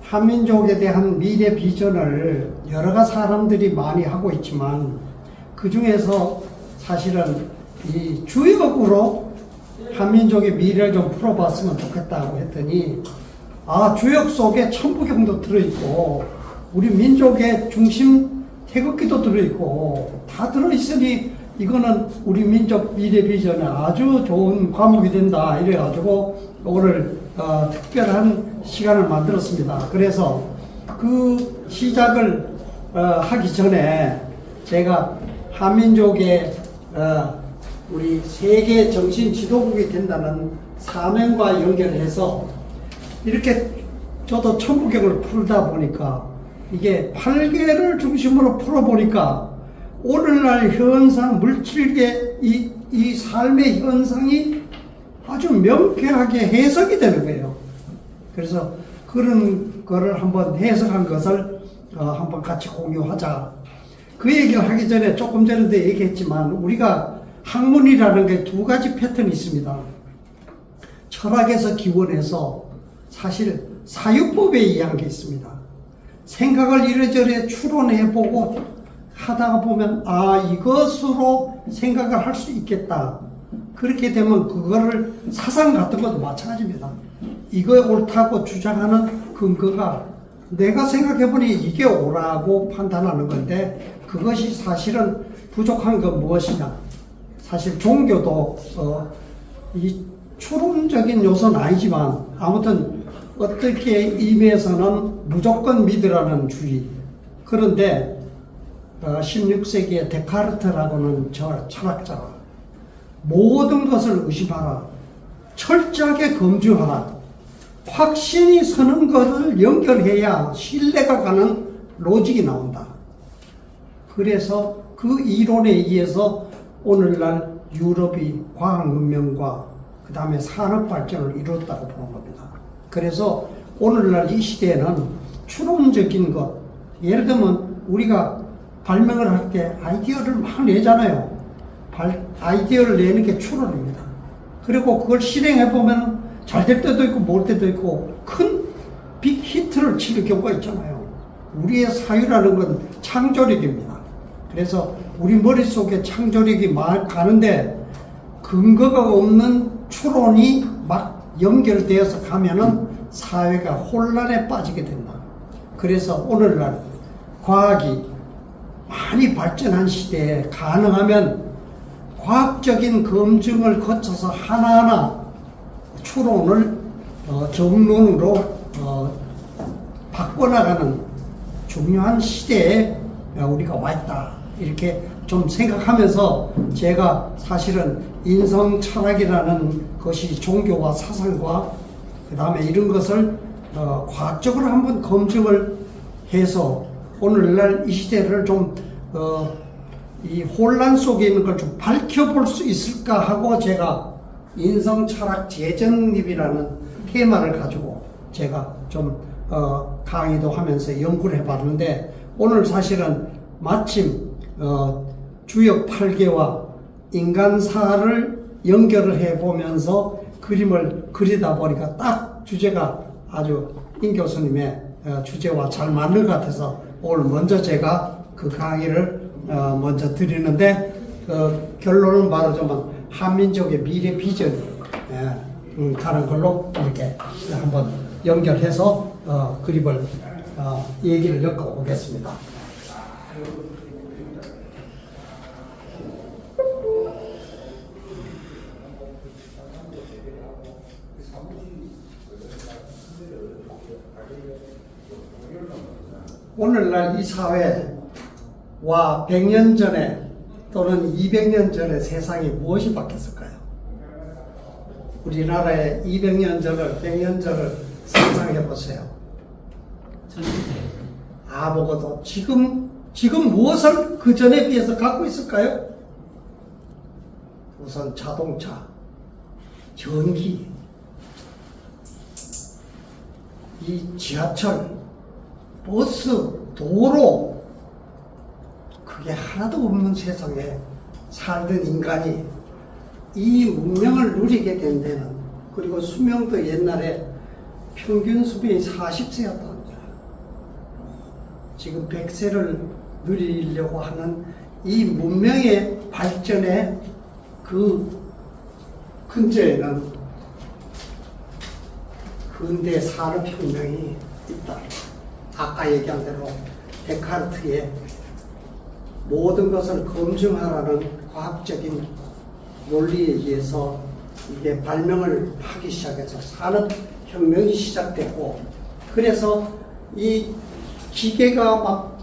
한민족에 대한 미래 비전을 여러 사람들이 많이 하고 있지만 그 중에서 사실은 이 주역으로 한민족의 미래를 좀 풀어봤으면 좋겠다고 했더니 주역 속에 천부경도 들어있고 우리 민족의 중심 태극기도 들어있고 다 들어있으니 이거는 우리 민족 미래 비전에 아주 좋은 과목이 된다 이래가지고 오늘 특별한 시간을 만들었습니다. 그래서 그 시작을 하기 전에 제가 한민족의 우리 세계 정신 지도국이 된다는 사명과 연결해서 이렇게 저도 천부경을 풀다 보니까 이게 8개를 중심으로 풀어보니까 오늘날 현상, 물질계 이 삶의 현상이 아주 명쾌하게 해석이 되는 거예요. 그래서 그런 거를 한번 해석한 것을 한번 같이 공유하자. 그 얘기를 하기 전에 조금 전에도 얘기했지만 우리가 학문이라는 게 두 가지 패턴이 있습니다. 철학에서 기원해서 사실 사유법에 의한 게 있습니다. 생각을 이래저래 추론해보고 하다가 보면 이것으로 생각을 할 수 있겠다. 그렇게 되면 그거를 사상 같은 것도 마찬가지입니다. 이거 옳다고 주장하는 근거가 내가 생각해보니 이게 옳다고 판단하는 건데 그것이 사실은 부족한 건 무엇이냐. 사실 종교도 이 추론적인 요소는 아니지만 아무튼 어떻게 의미에서는 무조건 믿으라는 주의. 그런데 16세기의 데카르트라고는 철학자가 모든 것을 의심하라. 철저하게 검증하라. 확신이 서는 것을 연결해야 신뢰가 가는 로직이 나온다. 그래서 그 이론에 의해서 오늘날 유럽이 과학 문명과 그 다음에 산업 발전을 이뤘다고 보는 겁니다. 그래서 오늘날 이 시대에는 추론적인 것, 예를 들면 우리가 발명을 할 때 아이디어를 막 내잖아요. 아이디어를 내는 게 추론입니다. 그리고 그걸 실행해보면 잘 될 때도 있고 못 될 때도 있고 큰 빅 히트를 치는 경우가 있잖아요. 우리의 사유라는 건 창조력입니다. 그래서 우리 머릿속에 창조력이 막 가는데 근거가 없는 추론이 막 연결되어서 가면은 사회가 혼란에 빠지게 된다. 그래서 오늘날 과학이 많이 발전한 시대에 가능하면 과학적인 검증을 거쳐서 하나하나 추론을 정론으로 바꿔나가는 중요한 시대에 우리가 와 있다. 이렇게 좀 생각하면서 제가 사실은 인성 철학이라는 것이 종교와 사상과 그 다음에 이런 것을 과학적으로 한번 검증을 해서 오늘날 이 시대를 좀 이 혼란 속에 있는 걸 좀 밝혀볼 수 있을까 하고 제가 인성 철학 재정립이라는 테마를 가지고 제가 좀 강의도 하면서 연구를 해봤는데 오늘 사실은 마침 주역 8개와 인간사를 연결을 해보면서 그림을 그리다 보니까 딱 주제가 아주 임 교수님의 주제와 잘 맞는 것 같아서 오늘 먼저 제가 그 강의를 먼저 드리는데 결론은 바로 좀 한민족의 미래 비전이 가는 걸로 이렇게 한번 연결해서 그림을 얘기를 엮어보겠습니다. 오늘날 이 사회와 100년 전에 또는 200년 전에 세상이 무엇이 바뀌었을까요? 우리나라의 200년 전을 100년 전을 상상해 보세요. 아무것도 지금 무엇을 그 전에 비해서 갖고 있을까요? 우선 자동차, 전기, 이 지하철, 버스, 도로, 그게 하나도 없는 세상에 살던 인간이 이 운명을 누리게 된 데는, 그리고 수명도 옛날에 평균 수명이 40세였다. 지금 100세를 누리려고 하는 이 문명의 발전의 그 근저에는 근대 산업혁명이 있다. 아까 얘기한 대로 데카르트의 모든 것을 검증하라는 과학적인 논리에 의해서 이게 발명을 하기 시작해서 산업혁명이 시작됐고, 그래서 이 기계가 막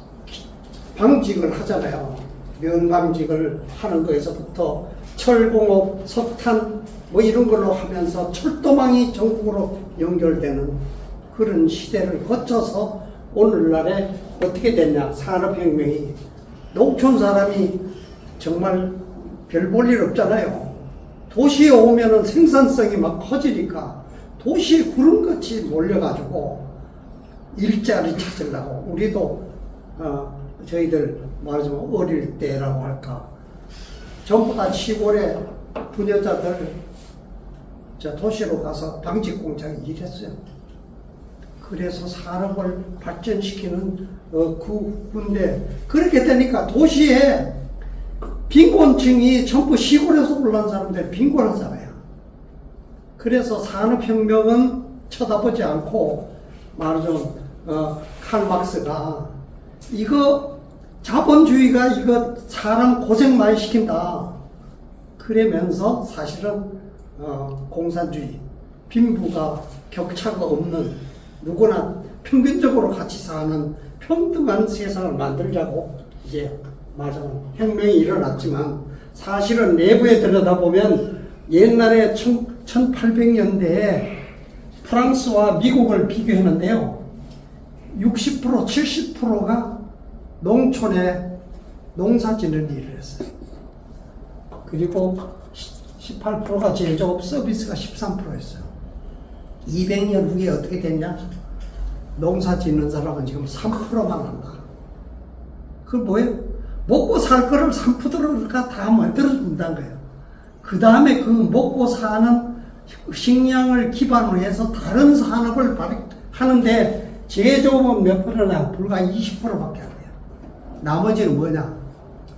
방직을 하잖아요. 면방직을 하는 거에서부터 철공업, 석탄 뭐 이런 걸로 하면서 철도망이 전국으로 연결되는 그런 시대를 거쳐서 오늘날에 어떻게 됐냐. 산업혁명이 농촌 사람이 정말 별 볼 일 없잖아요. 도시에 오면은 생산성이 막 커지니까 도시에 구름같이 몰려가지고 일자리 찾으려고. 우리도 저희들 말하자면 어릴 때라고 할까, 전부 다 시골에 부녀자들 저 도시로 가서 방직 공장에 일했어요. 그래서 산업을 발전시키는 군데, 그렇게 되니까 도시에 빈곤층이 전부 시골에서 올라온 사람들 빈곤하잖아요. 그래서 산업혁명은 쳐다보지 않고 말하자면 칼막스가 이거 자본주의가 이거 사람 고생 많이 시킨다 그러면서 사실은 공산주의, 빈부가 격차가 없는 누구나 평균적으로 같이 사는 평등한 세상을 만들자고 이제 말하자면 혁명이 일어났지만, 사실은 내부에 들여다보면 옛날에 1800년대에 프랑스와 미국을 비교했는데요, 60% 70%가 농촌에 농사 짓는 일을 했어요. 그리고 18%가 제조업 서비스가 13%였어요. 200년 후에 어떻게 됐냐? 농사 짓는 사람은 지금 3%만 한다. 그 뭐예요? 먹고 살 거를 3%가 다 만들어준다는 거예요. 그 다음에 그 먹고 사는 식량을 기반으로 해서 다른 산업을 하는데 제조업은 몇 프로나? 불과 20%밖에 안 돼요. 나머지는 뭐냐?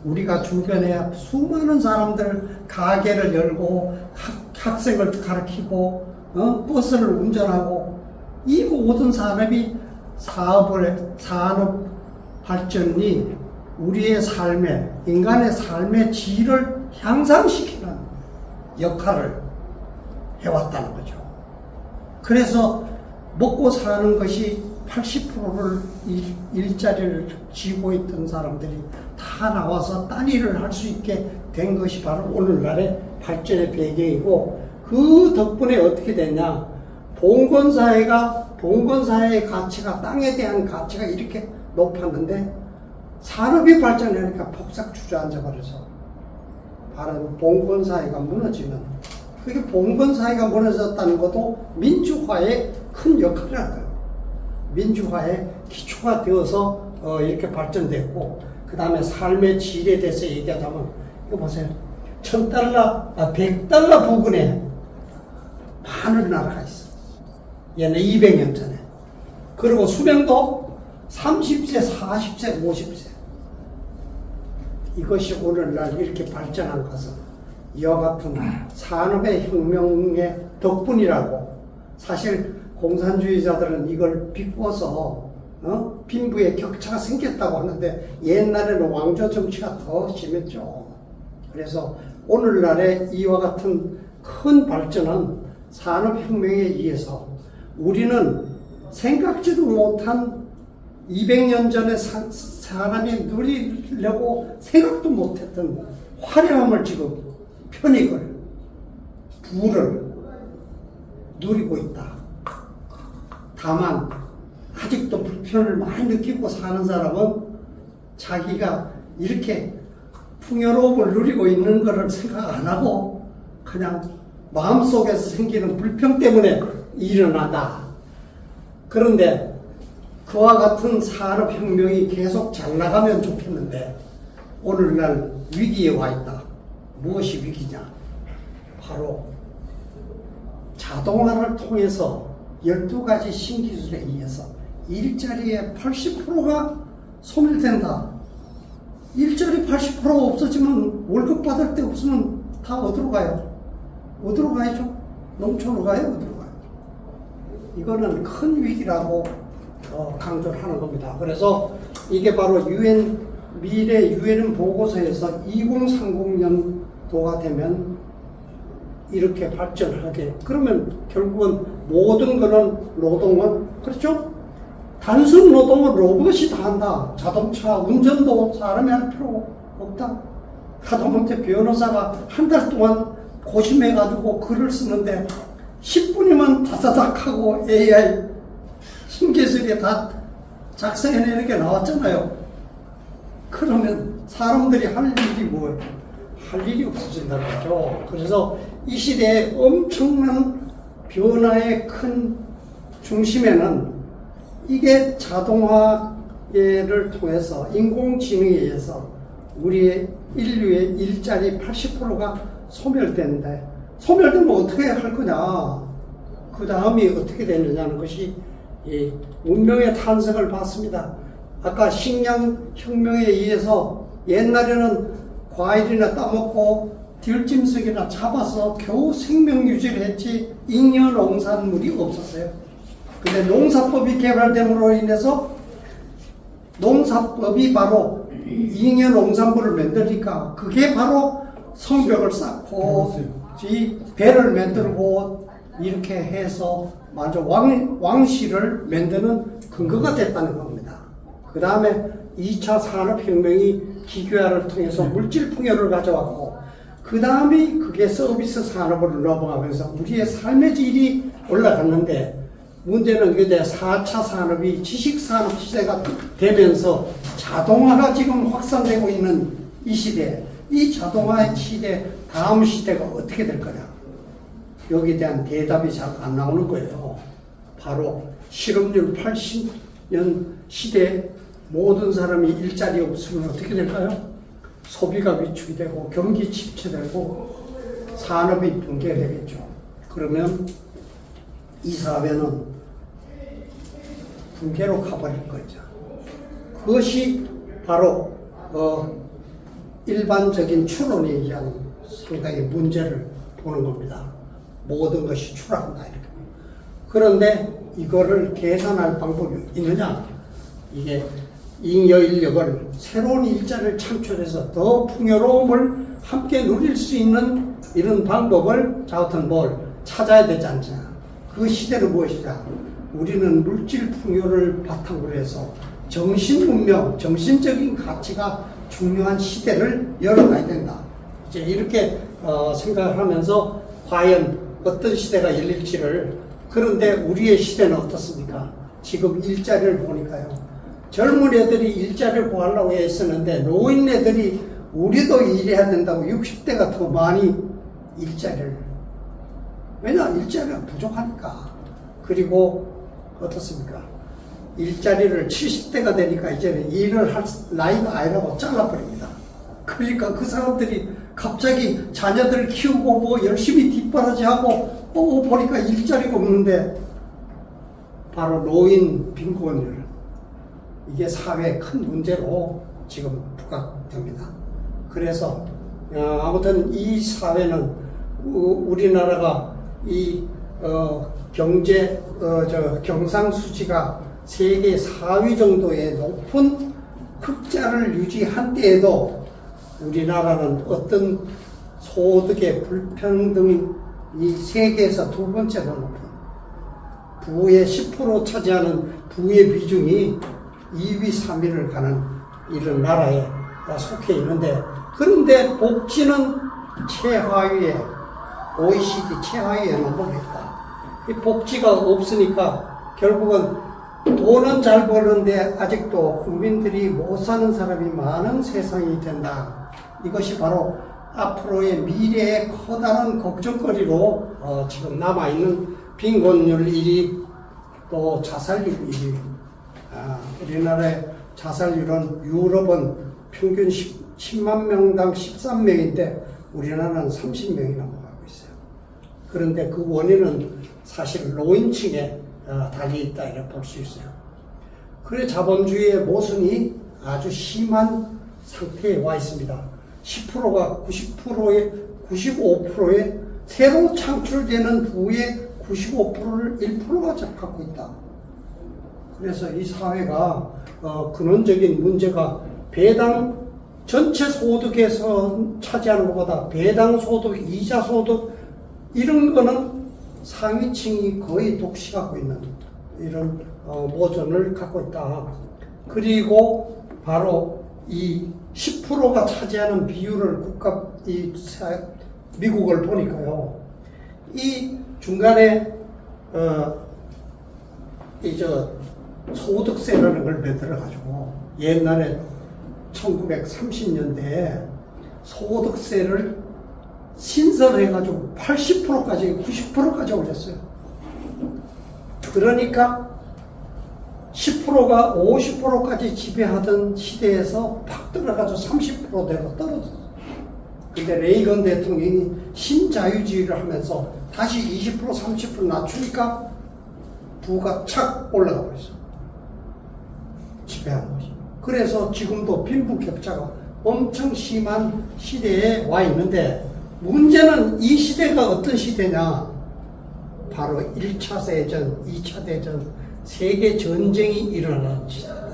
우리가 주변에 수많은 사람들 가게를 열고 학생을 가르치고 버스를 운전하고 이 모든 산업 발전이 우리의 삶에, 인간의 삶의 질을 향상시키는 역할을 해왔다는 거죠. 그래서 먹고 사는 것이 80%를 일자리를 쥐고 있던 사람들이 다 나와서 딴 일을 할 수 있게 된 것이 바로 오늘날의 발전의 배경이고, 그 덕분에 어떻게 됐냐. 봉건사회의 가치가, 땅에 대한 가치가 이렇게 높았는데 산업이 발전하니까 폭삭 주저앉아 버려서 바로 봉건사회가 무너지는, 그게 봉건사회가 무너졌다는 것도 민주화의 큰 역할을 하고요. 민주화의 기초가 되어서 이렇게 발전됐고, 그 다음에 삶의 질에 대해서 얘기하자면 이거 보세요. $1,000, 부근에 많은 나라가 있어. 옛날 200년 전에. 그리고 수명도 30세, 40세, 50세. 이것이 오늘날 이렇게 발전한 것은 이와 같은 산업의 혁명의 덕분이라고. 사실 공산주의자들은 이걸 비꼬아서 빈부의 격차가 생겼다고 하는데, 옛날에는 왕조 정치가 더 심했죠. 그래서 오늘날의 이와 같은 큰 발전은 산업혁명에 의해서 우리는 생각지도 못한 200년 전에 사람이 누리려고 생각도 못했던 화려함을 지금, 편익을, 부를 누리고 있다. 다만 아직도 불편을 많이 느끼고 사는 사람은 자기가 이렇게 풍요로움을 누리고 있는 것을 생각 안 하고 그냥 마음속에서 생기는 불평 때문에 일어나다. 그런데 그와 같은 산업혁명이 계속 잘 나가면 좋겠는데 오늘날 위기에 와 있다. 무엇이 위기냐? 바로 자동화를 통해서 12가지 신기술에 의해서 일자리의 80%가 소멸된다. 일자리 80% 없어지면 월급 받을 데 없으면 다 어디로 가요? 어디로 가야죠? 농촌으로 가요? 어디로 가요? 이거는 큰 위기라고 강조를 하는 겁니다. 그래서 이게 바로 미래 유엔 보고서에서 2030년도가 되면 이렇게 발전하게. 그러면 결국은 모든 거는 노동은, 그렇죠? 단순 노동은 로봇이 다 한다. 자동차 운전도 사람이 할 필요 없다. 하다못해 변호사가 한 달 동안 고심해가지고 글을 쓰는데 10분이면 다다닥 하고 AI 신기술이 다 작성해내는 게 나왔잖아요. 그러면 사람들이 할 일이 뭐예요? 할 일이 없어진다는 거죠. 그래서 이 시대에 엄청난 변화의 큰 중심에는 이게 자동화를 통해서 인공지능에 의해서 우리의 인류의 일자리 80%가 소멸되는데, 소멸되면 어떻게 할 거냐, 그 다음이 어떻게 되느냐는 것이 이 문명의 탄생을 봤습니다. 아까 식량혁명에 의해서 옛날에는 과일이나 따먹고 들짐승이나 잡아서 겨우 생명 유지를 했지 잉여농산물이 없었어요. 근데 농사법이 개발됨으로 인해서 농사법이 바로 잉여농산물을 만드니까 그게 바로 성벽을 쌓고 배를 만들고 이렇게 해서 먼저 왕실을 만드는 근거가 됐다는 겁니다. 그 다음에 2차 산업혁명이 기계화를 통해서 물질 풍요를 가져왔고, 그 다음에 그게 서비스 산업으로 넘어가면서 우리의 삶의 질이 올라갔는데, 문제는 이제 4차 산업이 지식산업 시대가 되면서 자동화가 지금 확산되고 있는 이 시대, 이 자동화의 시대, 다음 시대가 어떻게 될 거냐. 여기에 대한 대답이 잘 안 나오는 거예요. 바로 실업률 80년 시대에 모든 사람이 일자리 없으면 어떻게 될까요? 소비가 위축이 되고 경기 침체되고 산업이 붕괴되겠죠. 그러면 이 사회는 붕괴로 가버릴 거죠. 그것이 바로 일반적인 추론에 의한 상당히 문제를 보는 겁니다. 모든 것이 추락한다 이렇게. 그런데 이거를 계산할 방법이 있느냐? 이게 잉여 인력을 새로운 일자리를 창출해서 더 풍요로움을 함께 누릴 수 있는 이런 방법을 자우튼 뭘 찾아야 되지 않냐. 그 시대는 무엇이냐? 우리는 물질 풍요를 바탕으로 해서 정신 문명, 정신적인 가치가 중요한 시대를 열어가야 된다. 이제 이렇게 생각을 하면서 과연 어떤 시대가 열릴지를. 그런데 우리의 시대는 어떻습니까? 지금 일자리를 보니까요. 젊은 애들이 일자리를 구하려고 했었는데 노인네들이 우리도 일해야 된다고 60대가 더 많이 일자리를. 왜냐? 일자리가 부족하니까. 그리고 어떻습니까? 일자리를 70대가 되니까 이제는 일을 할 나이가 아니라고 잘라버립니다. 그러니까 그 사람들이 갑자기 자녀들을 키우고 뭐 열심히 뒷바라지하고 보니까 일자리가 없는데 바로 노인 빈곤율. 이게 사회의 큰 문제로 지금 부각됩니다. 그래서 아무튼 이 사회는 우리나라가 이 경제 경상수지가 세계 4위 정도의 높은 흑자를 유지한 때에도 우리나라는 어떤 소득의 불평등이 세계에서 두 번째로 높은 부의 10% 차지하는 부의 비중이 2위, 3위를 가는 이런 나라에 속해 있는데, 그런데 복지는 최하위에, OECD 최하위에 넘어갔다. 이 복지가 없으니까 결국은 돈은 잘 버는데 아직도 국민들이 못 사는 사람이 많은 세상이 된다. 이것이 바로 앞으로의 미래의 커다란 걱정거리로 지금 남아있는 빈곤율 1위, 또 자살률 1위. 우리나라의 자살률은 유럽은 평균 10만 명당 13명인데 우리나라는 30명이 넘어가고 있어요. 그런데 그 원인은 사실 노인층에 달려 있다 이렇게 볼 수 있어요. 그래 자본주의의 모순이 아주 심한 상태에 와 있습니다. 10%가 90%에 95%에 새로 창출되는 부의 95%를 1%가 갖고 있다. 그래서 이 사회가 근원적인 문제가 배당 전체 소득에서 차지하는 것보다 배당 소득, 이자 소득 이런 거는 상위층이 거의 독식하고 있는 이런 모전을 갖고 있다. 그리고 바로 이 10%가 차지하는 비율을 미국을 보니까요. 이 중간에 소득세라는 걸 만들어 가지고 옛날에 1930년대에 소득세를 신설해가지고 80%까지 90%까지 올렸어요. 그러니까 10%가 50%까지 지배하던 시대에서 팍 들어가서 30%대로 떨어졌어요. 근데 레이건 대통령이 신자유주의를 하면서 다시 20% 30% 낮추니까 부가 착 올라가 버렸어. 지배하는 거죠. 그래서 지금도 빈부격차가 엄청 심한 시대에 와 있는데 문제는 이 시대가 어떤 시대냐? 바로 1차 세전, 2차 대전, 세계 전쟁이 일어나는 시대다.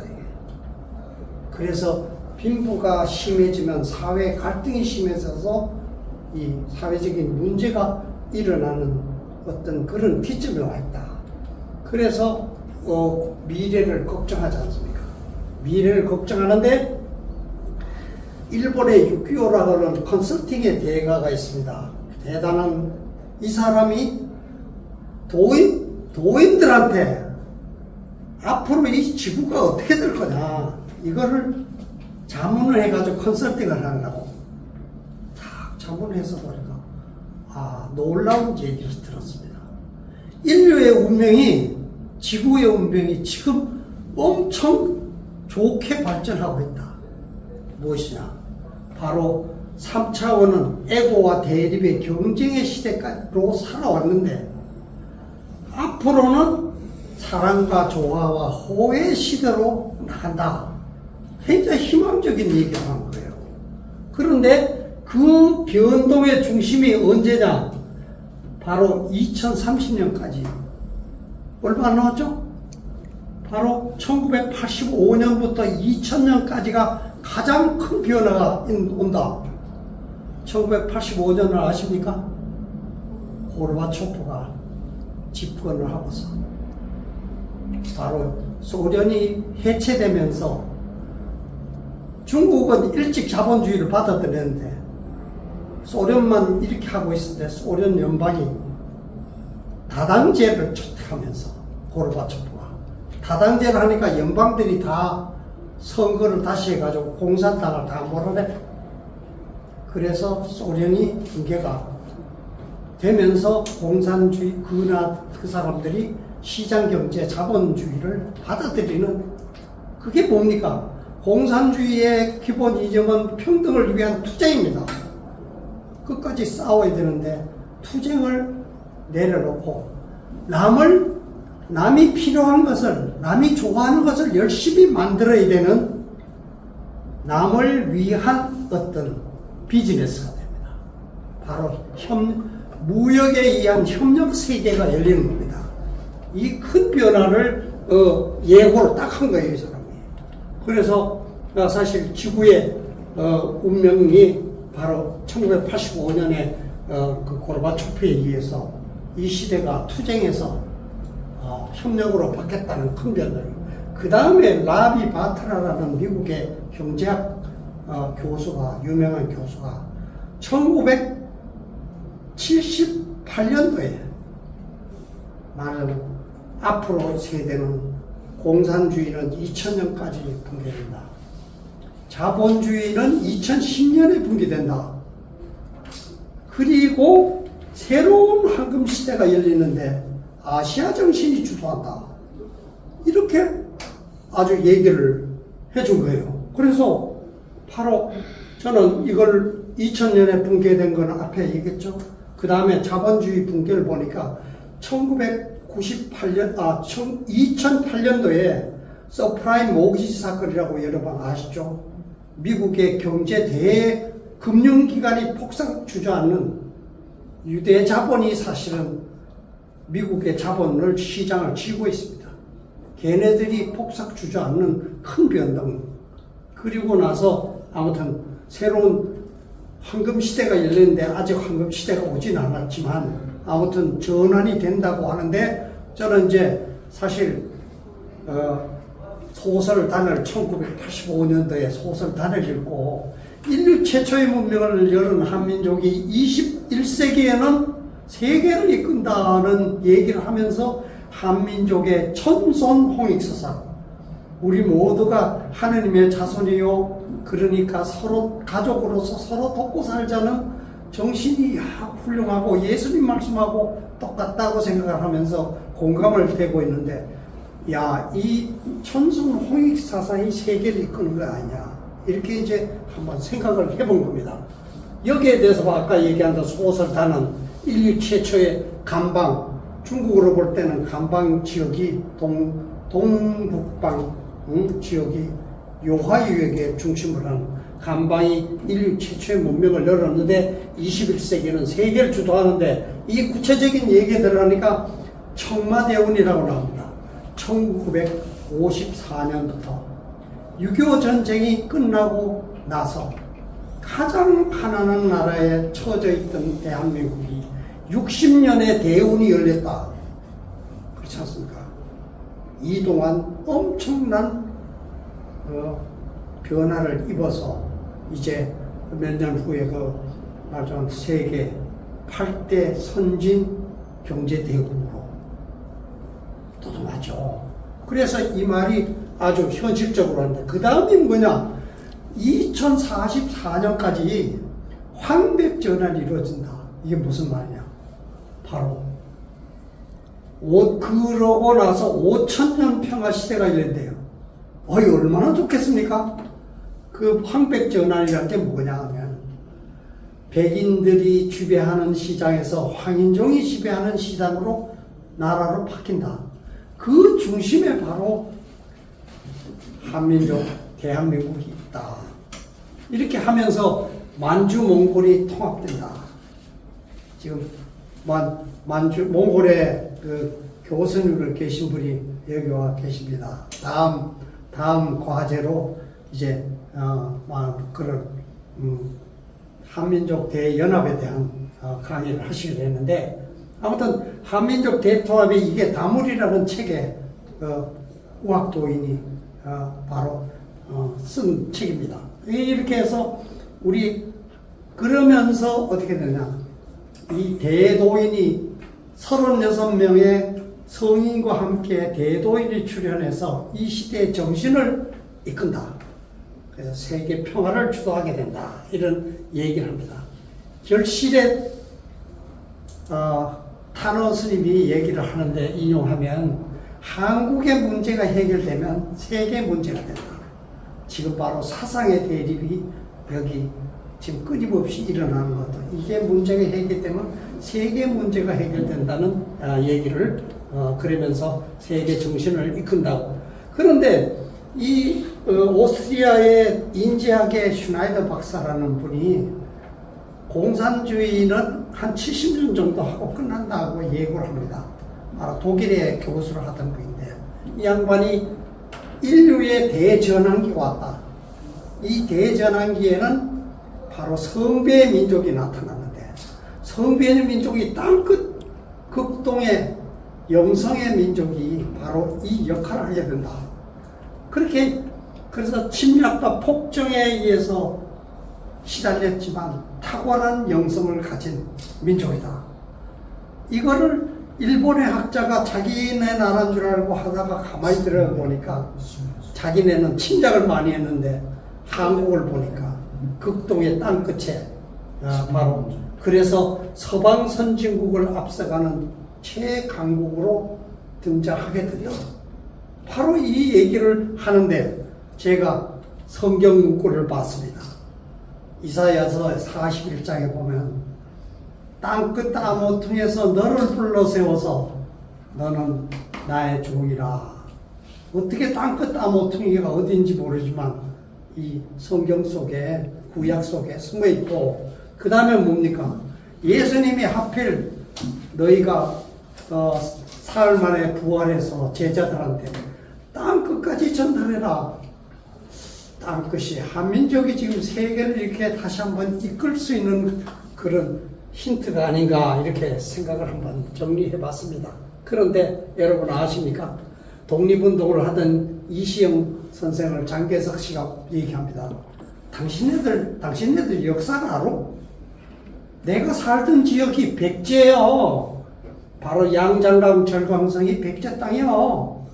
그래서 빈부가 심해지면 사회 갈등이 심해져서 이 사회적인 문제가 일어나는 어떤 그런 기점에 와 있다. 그래서 미래를 걱정하지 않습니까? 미래를 걱정하는데 일본의 유키오라고 하는 컨설팅의 대가가 있습니다. 대단한 이 사람이 도인들한테 앞으로 이 지구가 어떻게 될 거냐 이거를 자문을 해가지고 컨설팅을 하려고 딱 자문해서 보니까 놀라운 얘기를 들었습니다. 인류의 운명이 지구의 운명이 지금 엄청 좋게 발전하고 있다. 무엇이냐? 바로 3차원은 에고와 대립의 경쟁의 시대로 살아왔는데 앞으로는 사랑과 조화와 호의 시대로 나간다. 굉장히 희망적인 얘기를 한 거예요. 그런데 그 변동의 중심이 언제냐? 바로 2030년까지. 얼마 남았죠? 바로 1985년부터 2000년까지가 가장 큰 변화가 온다. 1985년을 아십니까? 고르바초프가 집권을 하고서 바로 소련이 해체되면서 중국은 일찍 자본주의를 받아들였는데 소련만 이렇게 하고 있을 때 소련 연방이 다당제를 채택하면서 고르바초프가 다당제를 하니까 연방들이 다 선거를 다시 해가지고 공산당을 다 몰아내. 그래서 소련이 붕괴가 되면서 공산주의 그 사람들이 시장경제 자본주의를 받아들이는 그게 뭡니까? 공산주의의 기본 이념은 평등을 위한 투쟁입니다. 끝까지 싸워야 되는데 투쟁을 내려놓고 남이 필요한 것을, 남이 좋아하는 것을 열심히 만들어야 되는 남을 위한 어떤 비즈니스가 됩니다. 바로 무역에 의한 협력 세계가 열리는 겁니다. 이 큰 변화를 예고를 딱 한 거예요, 이 사람이. 그래서 사실 지구의 운명이 바로 1985년에 그 고르바초프에 의해서 이 시대가 투쟁에서 협력으로 바뀌었다는 큰 변화예요. 그 다음에 라비 바트라라는 미국의 경제학 교수가, 유명한 교수가 1978년도에 말하는 앞으로 세대는 공산주의는 2000년까지 붕괴된다. 자본주의는 2010년에 붕괴된다. 그리고 새로운 황금 시대가 열리는데 아시아 정신이 주도한다. 이렇게 아주 얘기를 해준 거예요. 그래서 바로 저는 이걸 2000년에 붕괴된 거는 앞에 얘기했죠. 그 다음에 자본주의 붕괴를 보니까 2008년도에 서프라임 모기지 사건이라고 여러분 아시죠? 미국의 경제 대금융기관이 폭삭 주저앉는 유대 자본이 사실은 미국의 자본을 시장을 쥐고 있습니다. 걔네들이 폭삭 주저앉는 큰 변동. 그리고 나서 아무튼 새로운 황금 시대가 열렸는데 아직 황금 시대가 오진 않았지만 아무튼 전환이 된다고 하는데 저는 이제 사실 소설단을 1985년도에 소설단을 읽고 인류 최초의 문명을 열은 한민족이 21세기에는 세계를 이끈다는 얘기를 하면서 한민족의 천손 홍익서사, 우리 모두가 하느님의 자손이요 그러니까 서로 가족으로서 서로 돕고 살자는 정신이 훌륭하고 예수님 말씀하고 똑같다고 생각을 하면서 공감을 되고 있는데, 야, 이 천손 홍익사상이 세계를 이끄는 거 아니냐, 이렇게 이제 한번 생각을 해본 겁니다. 여기에 대해서 아까 얘기한 소설단은 인류 최초의 간방, 중국으로 볼 때는 간방 지역이 동북방 지역이 요하유역의 중심으로 하는 간방이 인류 최초의 문명을 열었는데 21세기는 세계를 주도하는데, 이 구체적인 얘기에 들어가니까 청마대운이라고 나옵니다. 1954년부터 6.25 전쟁이 끝나고 나서 가장 가난한 나라에 처져 있던 대한민국이 60년의 대운이 열렸다. 그렇지 않습니까? 이 동안 엄청난 변화를 입어서 이제 몇 년 후에 말하자면 세계 8대 선진 경제대국으로 도전하죠. 그래서 이 말이 아주 현실적으로 하는데, 그 다음이 뭐냐? 2044년까지 황백전환이 이루어진다. 이게 무슨 말이냐? 바로 그러고 나서 5천년 평화시대가 열린대요. 얼마나 좋겠습니까? 그 황백전환이라는 게 뭐냐 하면, 백인들이 지배하는 시장에서 황인종이 지배하는 시장으로 나라로 바뀐다. 그 중심에 바로 한민족, 대한민국이 있다. 이렇게 하면서 만주 몽골이 통합된다. 지금 만주 몽골에 그 교수님으로 계신 분이 여기 와 계십니다. 다음 과제로 이제 그런 한민족 대연합에 대한 강의를 하시게 됐는데, 아무튼 한민족 대통합이 이게 다물이라는 책에 우학도인이 바로 쓴 책입니다. 이렇게 해서 우리 그러면서 어떻게 되냐, 이 대도인이 36명의 성인과 함께 대도인이 출현해서 이 시대의 정신을 이끈다. 그래서 세계 평화를 주도하게 된다. 이런 얘기를 합니다. 결실에 타노 스님이 얘기를 하는데 인용하면, 한국의 문제가 해결되면 세계 문제가 된다. 지금 바로 사상의 대립이 여기 지금 끊임없이 일어나는 것도, 이게 문제가 해결되면 세계 문제가 해결된다는 얘기를 그러면서 세계 정신을 이끈다고. 그런데 이 오스트리아의 인지학의 슈나이더 박사라는 분이 공산주의는 한 70년 정도 하고 끝난다고 예고를 합니다. 바로 독일의 교수를 하던 분인데, 이 양반이 인류의 대전환기가 왔다. 이 대전환기에는 바로 성배의 민족이 나타났는데, 성배의 민족이 땅끝 극동의 영성의 민족이 바로 이 역할을 하게 된다. 그래서 침략과 폭정에 의해서 시달렸지만 탁월한 영성을 가진 민족이다. 이거를 일본의 학자가 자기네 나라인 줄 알고 하다가 가만히 들어보니까 자기네는 침략을 많이 했는데 한국을 보니까 극동의 땅끝에 바로 그래서 서방 선진국을 앞서가는 최강국으로 등장하게 되죠. 바로 이 얘기를 하는데, 제가 성경 문구를 봤습니다. 이사야서 41장에 보면, 땅끝 아모퉁에서 너를 불러 세워서 너는 나의 종이라. 어떻게 땅끝 따모퉁이가 어딘지 모르지만 이 성경 속에 구약 속에 숨어 있고 그 다음에 뭡니까? 예수님이 하필 너희가 사흘 만에 부활해서 제자들한테 땅끝까지 전달해라. 땅끝이 한민족이 지금 세계를 이렇게 다시 한번 이끌 수 있는 그런 힌트가 아닌가 이렇게 생각을 한번 정리해 봤습니다. 그런데 여러분 아십니까? 독립운동을 하던 이시영 선생을 장개석 씨가 얘기합니다. 당신네들 역사를 알아? 내가 살던 지역이 백제예요. 바로 양장강 절강성이 백제 땅이요.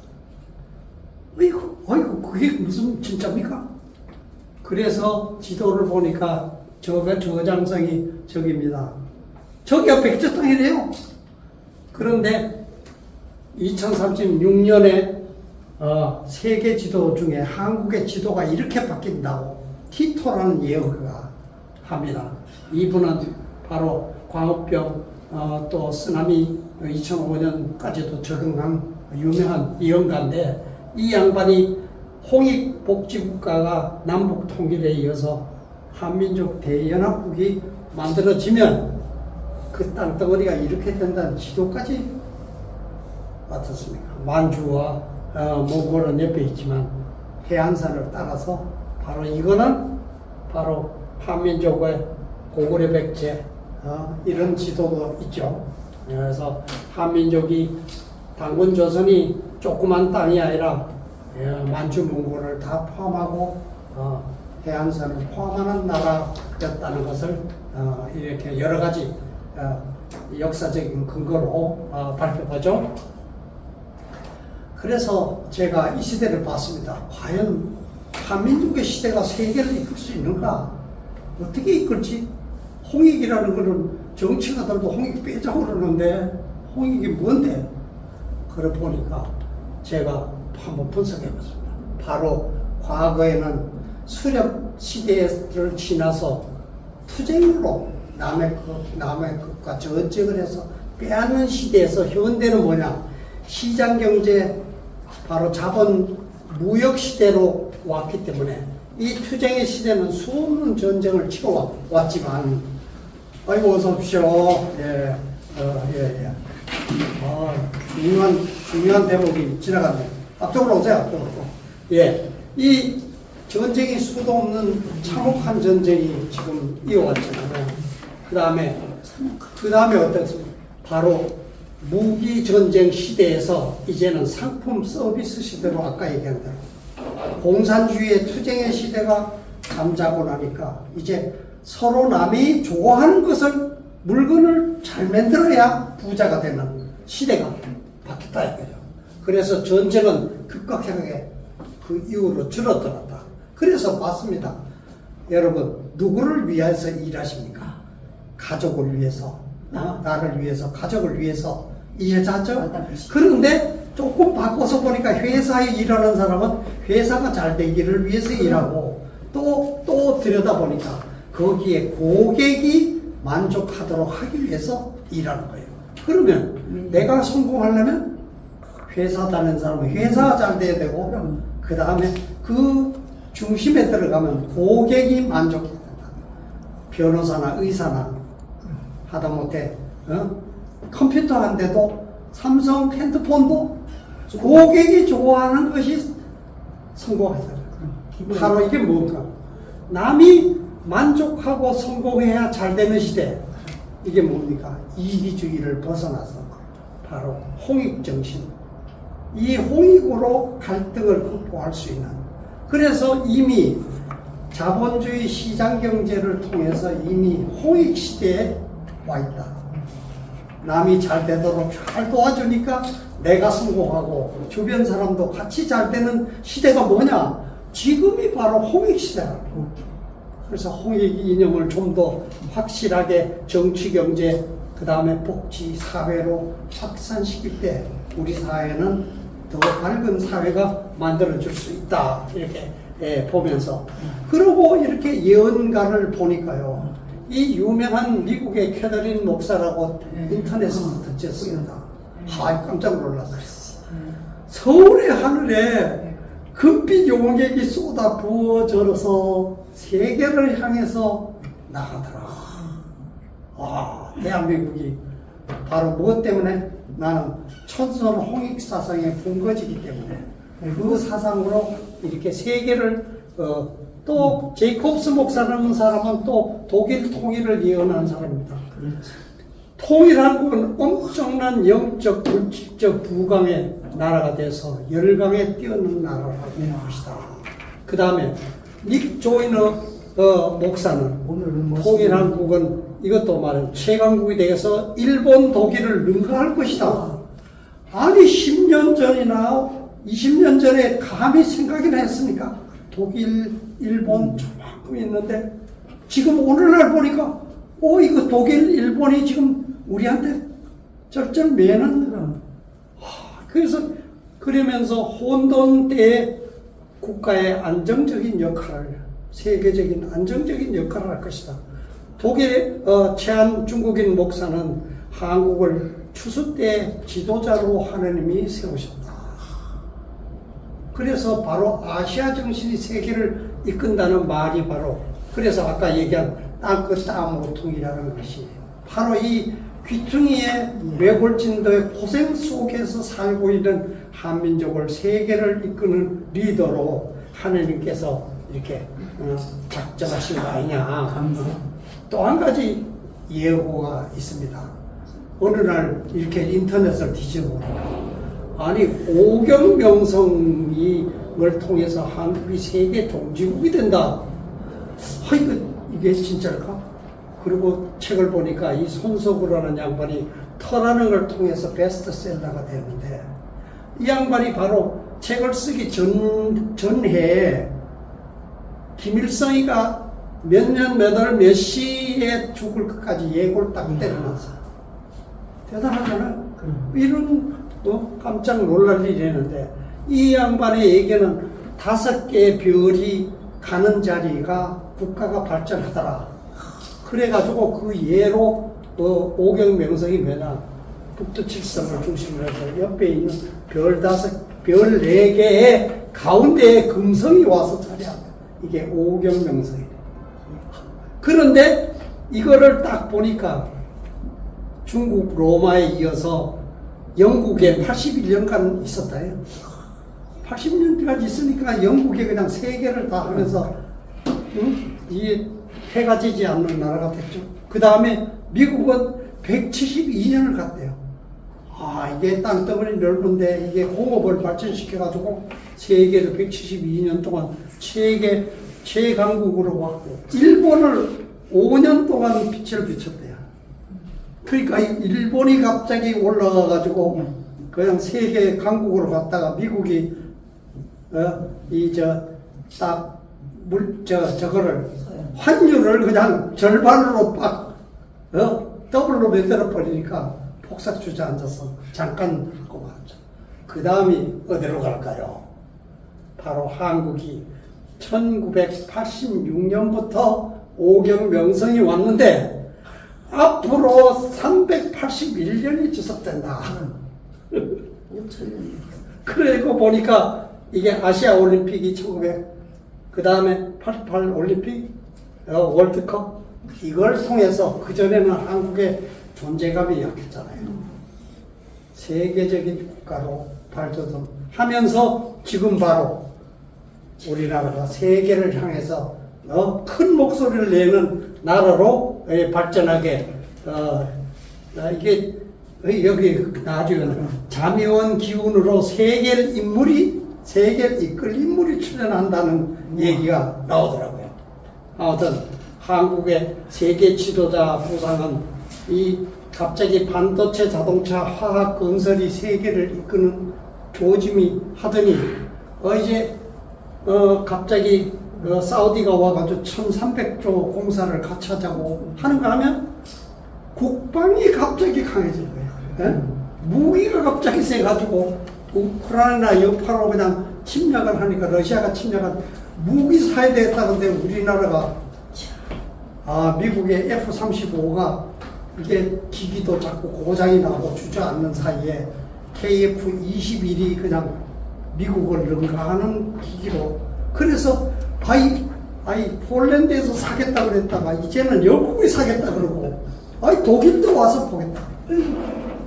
어이구, 그게 무슨 진짜입니까? 그래서 지도를 보니까 저장성이 저기입니다. 저기가 백제 땅이래요. 그런데 2036년에 세계 지도 중에 한국의 지도가 이렇게 바뀐다고 티토라는 예언가가 합니다. 이분은 바로 광우병 또 쓰나미 2005년까지도 적응한 유명한 예언가인데 이 양반이 홍익복지국가가 남북 통일에 이어서 한민족 대연합국이 만들어지면 그 땅덩어리가 이렇게 된다는 지도까지 어떻습니까? 만주와 몽골은 옆에 있지만 해안선을 따라서 바로 이거는 바로 한민족의 고구려 백제 이런 지도도 있죠. 그래서 한민족이 단군 조선이 조그만 땅이 아니라 만주 몽골을 다 포함하고 해안선을 포함하는 나라였다는 것을 이렇게 여러 가지 역사적인 근거로 발표하죠. 그래서 제가 이 시대를 봤습니다. 과연 한민족의 시대가 세계를 이끌 수 있는가? 어떻게 이끌지? 홍익이라는 것은 정치가들도 홍익 빼자고 그러는데 홍익이 뭔데? 그래 보니까 제가 한번 분석해 봤습니다. 바로 과거에는 수렵 시대를 지나서 투쟁으로 남의 것과 전쟁을 해서 빼앗는 시대에서 현대는 뭐냐? 시장경제, 바로 자본 무역 시대로 왔기 때문에 이 투쟁의 시대는 수없는 전쟁을 치러왔지만, 아이고 어서 오십시오. 예. 중요한 대목이 지나갔네. 앞쪽으로 오세요. 앞쪽으로. 예. 이 전쟁이 수도 없는 참혹한 전쟁이 지금 이어왔잖아요. 그 다음에 어떻습니까? 바로 무기 전쟁 시대에서 이제는 상품 서비스 시대로 아까 얘기한 대로 공산주의의 투쟁의 시대가 잠자고 나니까 이제 서로 남이 좋아하는 것을 물건을 잘 만들어야 부자가 되는 시대가 바뀌었다 이거죠. 그래서 전쟁은 급격하게 그 이후로 줄어들었다. 그래서 봤습니다. 여러분 누구를 위해서 일하십니까? 가족을 위해서, 나를 위해서, 가족을 위해서 일하죠. 그런데 조금 바꿔서 보니까 회사에 일하는 사람은 회사가 잘 되기를 위해서 일하고 또 들여다보니까 거기에 고객이 만족하도록 하기 위해서 일하는 거예요. 그러면 내가 성공하려면 회사 다니는 사람은 회사가 잘 돼야 되고 그 다음에 그 중심에 들어가면 고객이 만족해야 된다. 변호사나 의사나 하다못해 컴퓨터 한데도 삼성 핸드폰도 고객이 좋아하는 것이 성공하잖아요. 바로 이게 뭔가? 남이 만족하고 성공해야 잘 되는 시대. 이게 뭡니까? 이기주의를 벗어나서 바로 홍익정신. 이 홍익으로 갈등을 극복할 수 있는. 그래서 이미 자본주의 시장경제를 통해서 이미 홍익시대에 와 있다. 남이 잘 되도록 잘 도와주니까 내가 성공하고 주변 사람도 같이 잘 되는 시대가 뭐냐? 지금이 바로 홍익시대라고. 그래서 홍익 이념을 좀 더 확실하게 정치, 경제, 그 다음에 복지, 사회로 확산시킬 때 우리 사회는 더 밝은 사회가 만들어줄 수 있다. 이렇게 보면서. 그리고 이렇게 예언가를 보니까요. 이 유명한 미국의 캐더린 목사라고 인터넷에서 듣졌습니다. 깜짝 놀랐어요. 서울의 하늘에 금빛 용액이 쏟아 부어져서 세계를 향해서 나가더라. 대한민국이 바로 무엇 때문에? 나는 천선 홍익 사상의 분거지기 때문에 그 사상으로 이렇게 세계를 또 제이콥스 목사라는 사람은 또 독일 통일을 예언한 사람입니다. 통일한 국은 엄청난 영적, 물질적 부강의 나라가 돼서 열강에 뛰어든 나라가 되는 것이다. 그 다음에 닉 조이너 목사는 통일한 국은 이것도 말은 최강국이 되어서 일본, 독일을 능가할 것이다. 아니 10년 전이나 20년 전에 감히 생각이나 했습니까? 독일, 일본 저만큼 있는데 지금 오늘날 보니까 이거 독일, 일본이 지금 우리한테 절절매는 그래서 그러면서 혼돈 때 국가의 안정적인 역할을 세계적인 안정적인 역할을 할 것이다. 독일의 최한 중국인 목사는 한국을 추수 때 지도자로 하나님이 세우셨다. 그래서 바로 아시아 정신이 세계를 이끈다는 말이 바로 그래서 아까 얘기한 땅끝 땅오통이라는 것이 바로 이 귀퉁이의 외골진도의 고생 속에서 살고 있는 한민족을 세계를 이끄는 리더로 하나님께서 이렇게 작정하신 거 아니냐. 또 한 가지 예고가 있습니다. 어느 날 이렇게 인터넷을 뒤져보니까 아니 오경명성을 통해서 한국이 세계 종지국이 된다. 이게 진짜일까? 그리고 책을 보니까 이 손석구라는 양반이 터라는 걸 통해서 베스트셀러가 됐는데 이 양반이 바로 책을 쓰기 전해에 김일성이가 몇 년, 몇 월, 몇 시에 죽을 것까지 예고를 딱 때려놨어. 대단하잖아요. 이런 깜짝 놀랄 일이 있는데 이 양반의 얘기는 5개의 별이 가는 자리가 국가가 발전하더라. 그래가지고 그 예로 오경명성이 뭐냐 북두칠성을 중심으로 해서 옆에 있는 별 4개의 가운데에 금성이 와서 자리한다. 이게 오경명성이래. 그런데 이거를 딱 보니까 중국 로마에 이어서 영국에 81년간 있었다요. 80년까지 있으니까 영국에 그냥 세계를 다 하면서 이 해가 지지 않는 나라가 됐죠. 그 다음에 미국은 172년을 갔대요. 이게 땅덩어리 넓은데 이게 공업을 발전시켜가지고 세계에서 172년 동안 최강국으로 왔고 일본을 5년 동안 빛을 비췄대요. 그러니까 일본이 갑자기 올라가가지고 그냥 세계 강국으로 갔다가 미국이 저거를 환율을 그냥 절반으로 더블로 만들어 버리니까 폭삭 주저앉아서 잠깐 하고 말았죠. 그 다음이 어디로 갈까요? 바로 한국이 1986년부터 오경명성이 왔는데 앞으로 381년이 지속된다. 그리고 보니까 이게 아시아 올림픽이 그 다음에 88 올림픽, 월드컵 이걸 통해서 그전에는 한국의 존재감이 약했잖아요. 세계적인 국가로 발돋움하면서 지금 바로 우리나라가 세계를 향해서 큰 목소리를 내는 나라로 발전하게 이게 여기 나중에는 자미원 기운으로 세계를 이끌 인물이 출연한다는 얘기가 나오더라고요. 아무튼 한국의 세계 지도자 부상은 이 갑자기 반도체, 자동차, 화학, 건설이 세계를 이끄는 조짐이 하더니 이제 갑자기 사우디가 와가지고 1300조 공사를 같이 하자고 하는가 하면 국방이 갑자기 강해진 거예요. 무기가 갑자기 세가지고 우크라이나 여파로 그냥 침략을 하니까 러시아가 침략한 무기 사야 되겠다는데 우리나라가 미국의 F-35가 이게 기기도 자꾸 고장이 나고 주저앉는 사이에 KF-21이 그냥 미국을 능가하는 기기로. 그래서 아이 폴란드에서 사겠다 그랬다가 이제는 영국이 사겠다 그러고 독일도 와서 보겠다.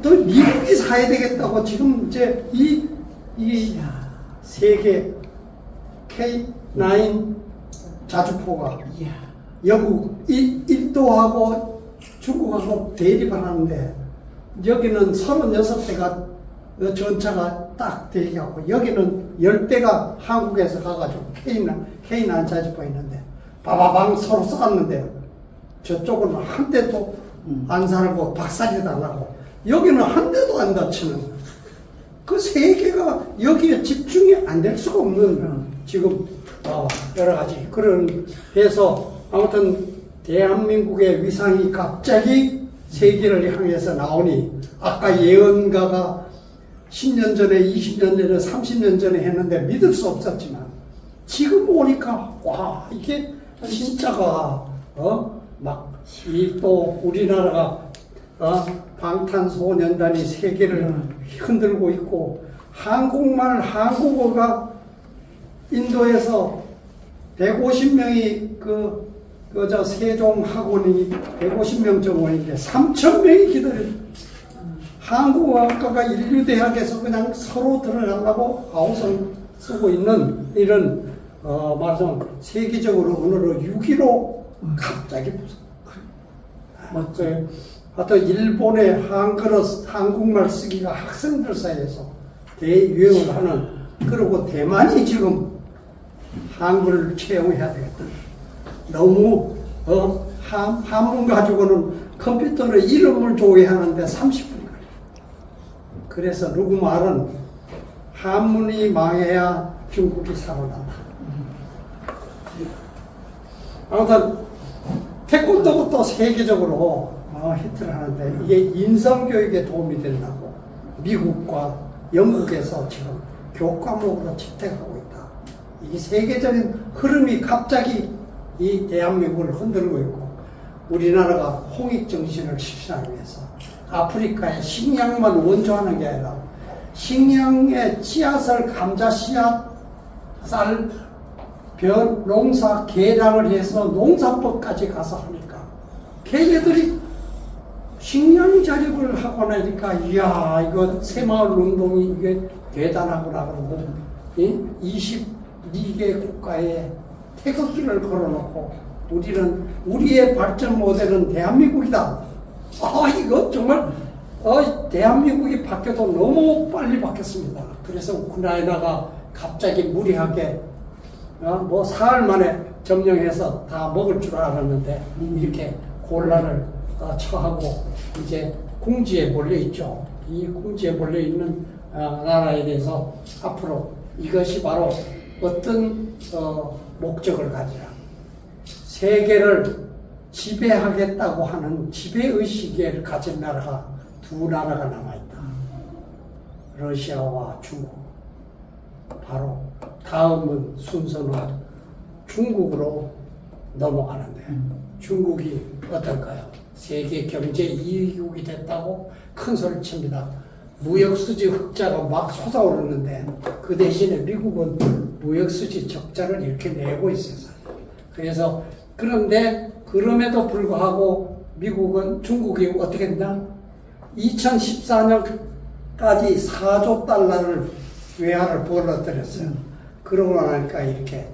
또 미국이 사야 되겠다고 지금 이제 이 세계 K9 자주포가 영국 인도하고 중국하고 대립을 하는데 여기는 36대가 전차가 딱 대기하고 여기는 10대가 한국에서 가가지고 K9 자주포 있는데 바바방 서로 쐈는데 저쪽은 한 대도 안 살고 박살이 당하고 여기는 한 대도 안 다치는 그 세계가 여기에 집중이 안 될 수가 없는 지금 여러 가지 그런 해서 아무튼 대한민국의 위상이 갑자기 세계를 향해서 나오니 아까 예언가가 10년 전에 20년 전에 30년 전에 했는데 믿을 수 없었지만 지금 보니까 와 이게 진짜가 막 이 또 우리나라가 방탄소년단이 세계를 흔들고 있고 한국어가 인도에서 150명이 저 세종 학원이 150명 정원인데 3,000명이 기다려. 한국어학과가 인류대학에서 그냥 서로 들어가려고 아우성 쓰고 있는 이런 말씀 세계적으로 언어로 6.15 갑자기 맞죠. 하여튼 일본의 한국말 쓰기가 학생들 사이에서 대유행을 하는 그리고 대만이 지금 한글을 채용해야 되겠다. 너무 한문 가지고는 컴퓨터로 이름을 조회하는데 30분 걸려. 그래서 누구 말은 한문이 망해야 중국이 살아난다. 아무튼 태권도가 또 세계적으로 히트를 하는데 이게 인성교육에 도움이 된다고 미국과 영국에서 지금 교과목으로 채택하고 있다. 이게 세계적인 흐름이 갑자기 이 대한민국을 흔들고 있고 우리나라가 홍익정신을 실천하기 위해서 아프리카에 식량만 원조하는 게 아니라 식량에 씨앗을 감자 씨앗, 쌀, 농사 개량을 해서 농사법까지 가서 하니까 걔네들이 식량 자립을 하고 나니까 이야 이거 새마을 운동이 이게 대단하구나 그러고 22개 국가에 태극기를 걸어놓고 우리는 우리의 발전 모델은 대한민국이다. 이거 정말 대한민국이 바뀌어도 너무 빨리 바뀌었습니다. 그래서 우크라이나가 갑자기 무리하게 뭐 사흘 만에 점령해서 다 먹을 줄 알았는데 이렇게 곤란을 처하고 이제 궁지에 몰려 있죠. 이 궁지에 몰려 있는 나라에 대해서 앞으로 이것이 바로 어떤 목적을 가지라. 세계를 지배하겠다고 하는 지배의식을 가진 나라가 두 나라가 남아있다. 러시아와 중국. 바로 다음은 순서는 중국으로 넘어가는데 중국이 어떨까요? 세계 경제 2위국이 됐다고 큰 소리를 칩니다. 무역수지 흑자가 막 솟아오르는데 그 대신에 미국은 무역수지 적자를 이렇게 내고 있어요. 그래서 그런데 그럼에도 불구하고 미국은 중국이 어떻게 했나? 2014년까지 4조 달러를 외화를 벌어들였어요. 그러고 나니까 이렇게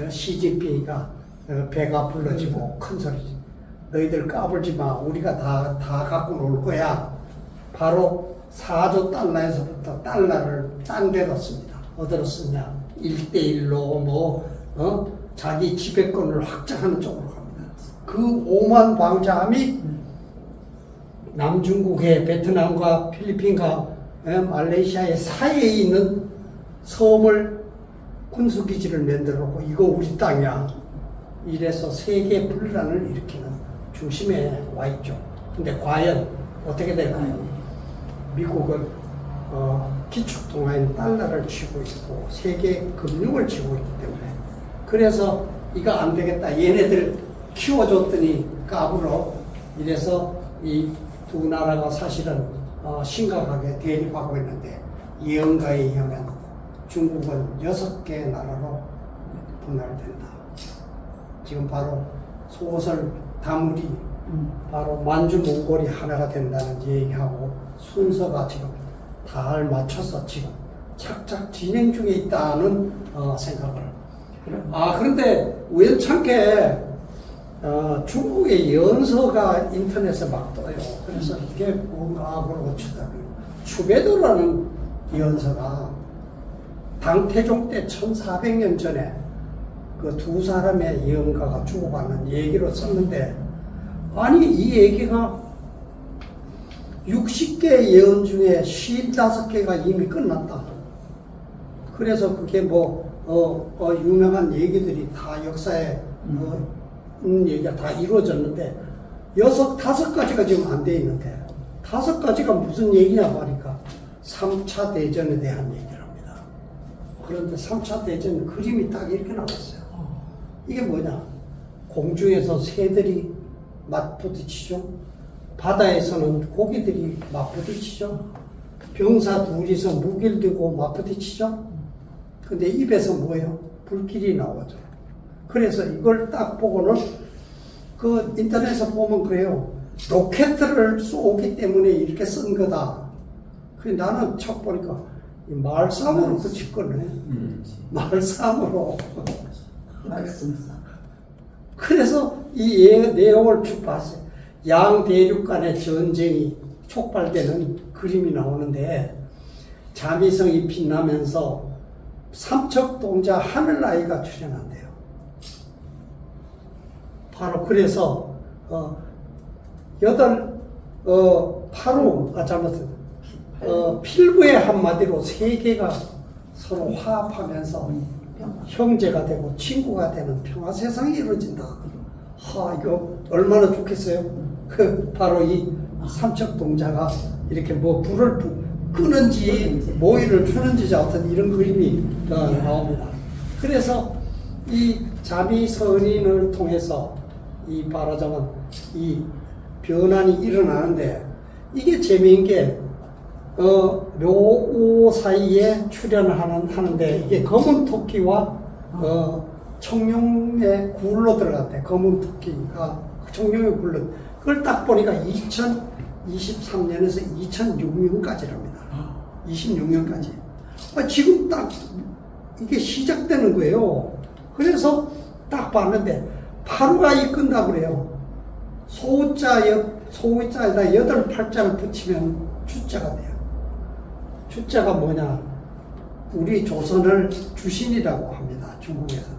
시진핑이가 배가 불러지고 큰 소리지. 너희들 까불지 마. 우리가 다 갖고 놀 거야. 바로 4조 달러에서부터 달러를 딴 데로 씁니다. 어디로 쓰냐? 1대1로 자기 지배권을 확장하는 쪽으로 갑니다. 그 오만 방자함이 남중국의 베트남과 필리핀과 말레이시아의 사이에 있는 섬을 군수기지를 만들어 놓고 이거 우리 땅이야. 이래서 세계 분란을 일으키는 중심에 와 있죠. 근데 과연 어떻게 될까요? 미국은 기축통화인 달러를 쥐고 있고 세계 금융을 쥐고 있기 때문에 그래서 이거 안 되겠다. 얘네들 키워줬더니 까불어. 이래서 이 두 나라가 사실은 심각하게 대립하고 있는데 예언가에 의하면 중국은 6개의 나라로 분할된다. 지금 바로 소설 다물이 바로 만주 몽골이 하나가 된다는 얘기하고 순서가 지금 다 맞춰서 지금 착착 진행 중에 있다는 생각을. 그런데 우연찮게 중국의 연서가 인터넷에 막 떠요. 그래서 이게 뭔가 그러고 추베도라는 연서가 당태종 때 1400년 전에 그 두 사람의 예언가가 주고받는 얘기로 썼는데, 아니 이 얘기가 60개 예언 중에 55개가 이미 끝났다. 그래서 그게 유명한 얘기들이 다 역사에 얘기가 다 이루어졌는데 5가지가 지금 안 돼 있는데 5가지가 무슨 얘기냐 하니까 3차 대전에 대한 얘기랍니다. 그런데 3차 대전 그림이 딱 이렇게 나왔어요. 이게 뭐냐? 공중에서 새들이 맞부딪히죠. 바다에서는 고기들이 맞부딪히죠. 병사 둘이서 무기를 들고 맞부딪히죠. 근데 입에서 뭐예요? 불길이 나오죠. 그래서 이걸 딱 보고는 그 인터넷에서 보면 그래요. 로켓을 쏘기 때문에 이렇게 쓴 거다. 그 나는 척 보니까 말싸움으로 그칠 거네. 말싸움으로. 말씀상. 그래서 이 내용을 쭉 봤어요. 양대륙 간의 전쟁이 촉발되는 그림이 나오는데 자미성이 빛나면서 삼척동자 하늘나이가 출현한대요. 바로 그래서 필부의 한마디로 세계가 서로 화합하면서 형제가 되고 친구가 되는 평화 세상이 이루어진다. 이거 얼마나 좋겠어요? 바로 이 삼척동자가 이렇게 불을 끄는지 모이를 주는지 어떤 이런 그림이 나옵니다. 그래서 이 자비선인을 통해서 이 바라장은 이 변환이 일어나는데, 이게 재미있는 게 묘오 사이에 하는데 이게 검은 토끼와 청룡의 굴로 들어갔대. 검은 토끼가 청룡의 굴로. 그걸 딱 보니까 2023년에서 2006년까지랍니다. 26년까지. 지금 딱 이게 시작되는 거예요. 그래서 딱 봤는데 파루가 이끈다고 그래요. 소자에다 8자를 붙이면 주자가 돼요. 주자가 뭐냐? 우리 조선을 주신이라고 합니다. 중국에서는.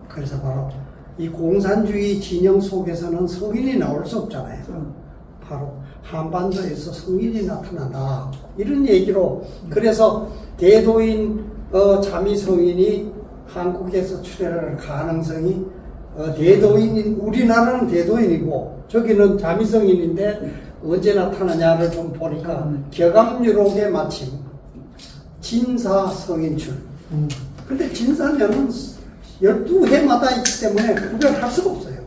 그래서 바로 이 공산주의 진영 속에서는 성인이 나올 수 없잖아요. 바로 한반도에서 성인이 나타난다. 이런 얘기로. 그래서 대도인 자미성인이 한국에서 출현할 가능성이 대도인인, 우리나라는 대도인이고 저기는 자미성인인데 언제 나타나냐를 좀 보니까 격암유록에 마침 진사성인출. 근데 진사년은 12해마다 있기 때문에 구별할 수가 없어요.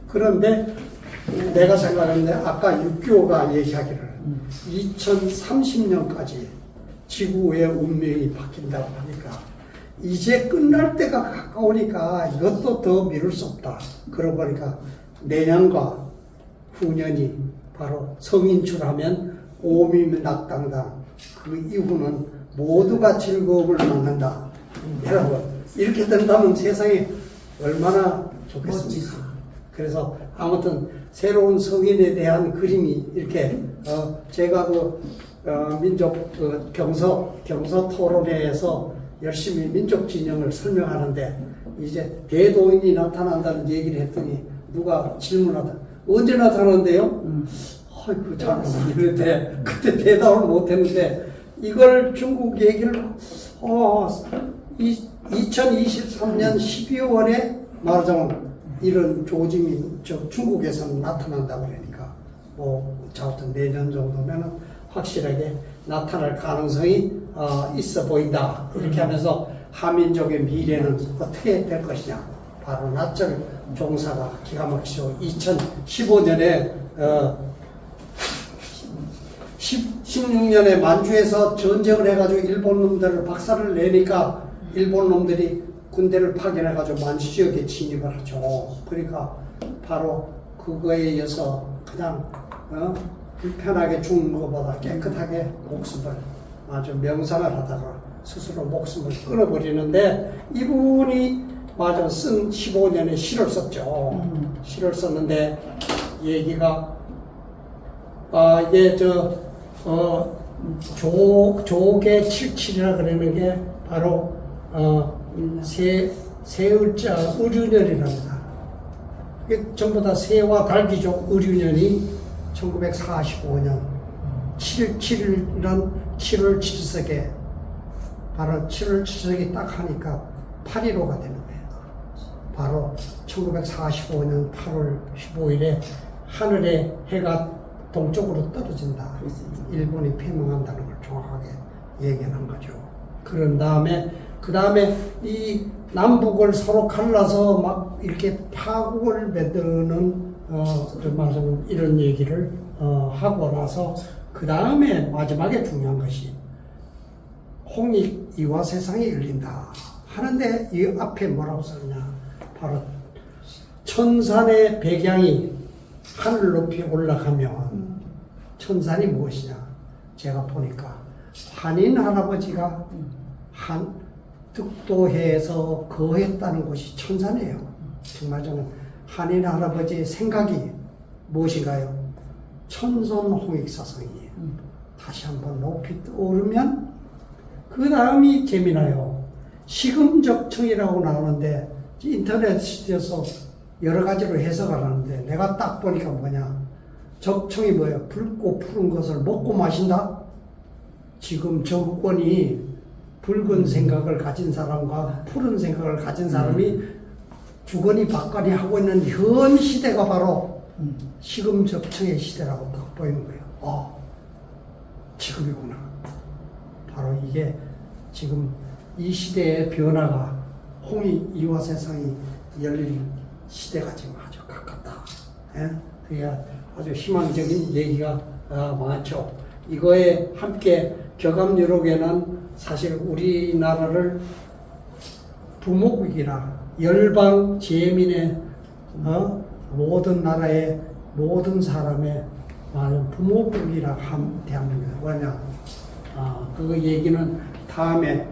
그런데 내가 생각하는데 아까 6.25가 얘기하기를 2030년까지 지구의 운명이 바뀐다고 하니까 이제 끝날 때가 가까우니까 이것도 더 미룰 수 없다. 그러고 보니까 내년과 후년이 바로 성인출하면 오미낙당당, 그 이후는 모두가 즐거움을 갖는다. 여러분, 이렇게 된다면 세상이 얼마나 좋겠습니까? 그래서 아무튼 새로운 성인에 대한 그림이 이렇게 제가 민족 경서 토론회에서 열심히 민족 진영을 설명하는데 이제 대도인이 나타난다는 얘기를 했더니 누가 질문하다. 언제 나타나는데요? 아이고 잘 모르겠는데 그때 대답을 못했는데 이걸 중국 얘기를 2023년 12월에 말하자면 이런 조짐이 중국에서는 나타난다고 그러니까 자우튼 내년 정도면은 확실하게 나타날 가능성이 있어 보인다. 이렇게 하면서 한민족의 미래는 어떻게 될 것이냐. 바로 나절 종사가 기가 막히죠. 2015년에 16년에 만주에서 전쟁을 해가지고 일본 놈들을 박살을 내니까 일본 놈들이 군대를 파견해가지고 만주 지역에 진입을 하죠. 그러니까 바로 그거에 의해서 그냥 불편하게 죽는 것보다 깨끗하게 목숨을 아주 명상을 하다가 스스로 목숨을 끊어버리는데 이분이 맞아 쓴 15년에 시를 썼죠. 시를 썼는데 얘기가 이게 조계 77이라 그러는 게 바로 새을자 의류년이랍니다. 이게 전부 다 새와 달귀족 의류년이 1945년 7일이란 7월 7석에 바로 7월 7석이 딱 하니까 8.15가 되는 거예요. 바로 1945년 8월 15일에 하늘에 해가 동쪽으로 떨어진다. 일본이 패망한다는 걸 정확하게 얘기한 거죠. 그런 다음에 그 다음에 이 남북을 서로 갈라서 막 이렇게 파국을 만드는 말하자면 이런 얘기를 하고 나서 그 다음에 마지막에 중요한 것이 홍익 이와 세상이 열린다 하는데 이 앞에 뭐라고 썼냐 바로 천산의 백양이 하늘 높이 올라가면 천산이 무엇이냐 제가 보니까 한인 할아버지가 득도해에서 거했다는 곳이 천산이에요. 정말 저는 한인 할아버지의 생각이 무엇인가요? 천손 홍익사성이에요. 다시 한번 높이 떠오르면 그 다음이 재미나요. 시금적청이라고 나오는데 인터넷에서 여러 가지로 해석을 하는데 내가 딱 보니까 뭐냐 적청이 뭐예요? 붉고 푸른 것을 먹고 마신다? 지금 정권이 붉은 생각을 가진 사람과 푸른 생각을 가진 사람이 주거니 받거니 하고 있는 현 시대가 바로 시금적청의 시대라고 딱 보이는 거예요. 지금이구나. 바로 이게 지금 이 시대의 변화가 홍익 이와 세상이 열릴 시대가 지금 아주 가깝다. 그게 아주 희망적인 얘기가 많죠. 이거에 함께 격암유록에는 사실 우리나라를 부모국이나 열방 제민의 모든 나라의 모든 사람의 많은 부모국이라 함 대한민국 뭐냐 그 얘기는 다음에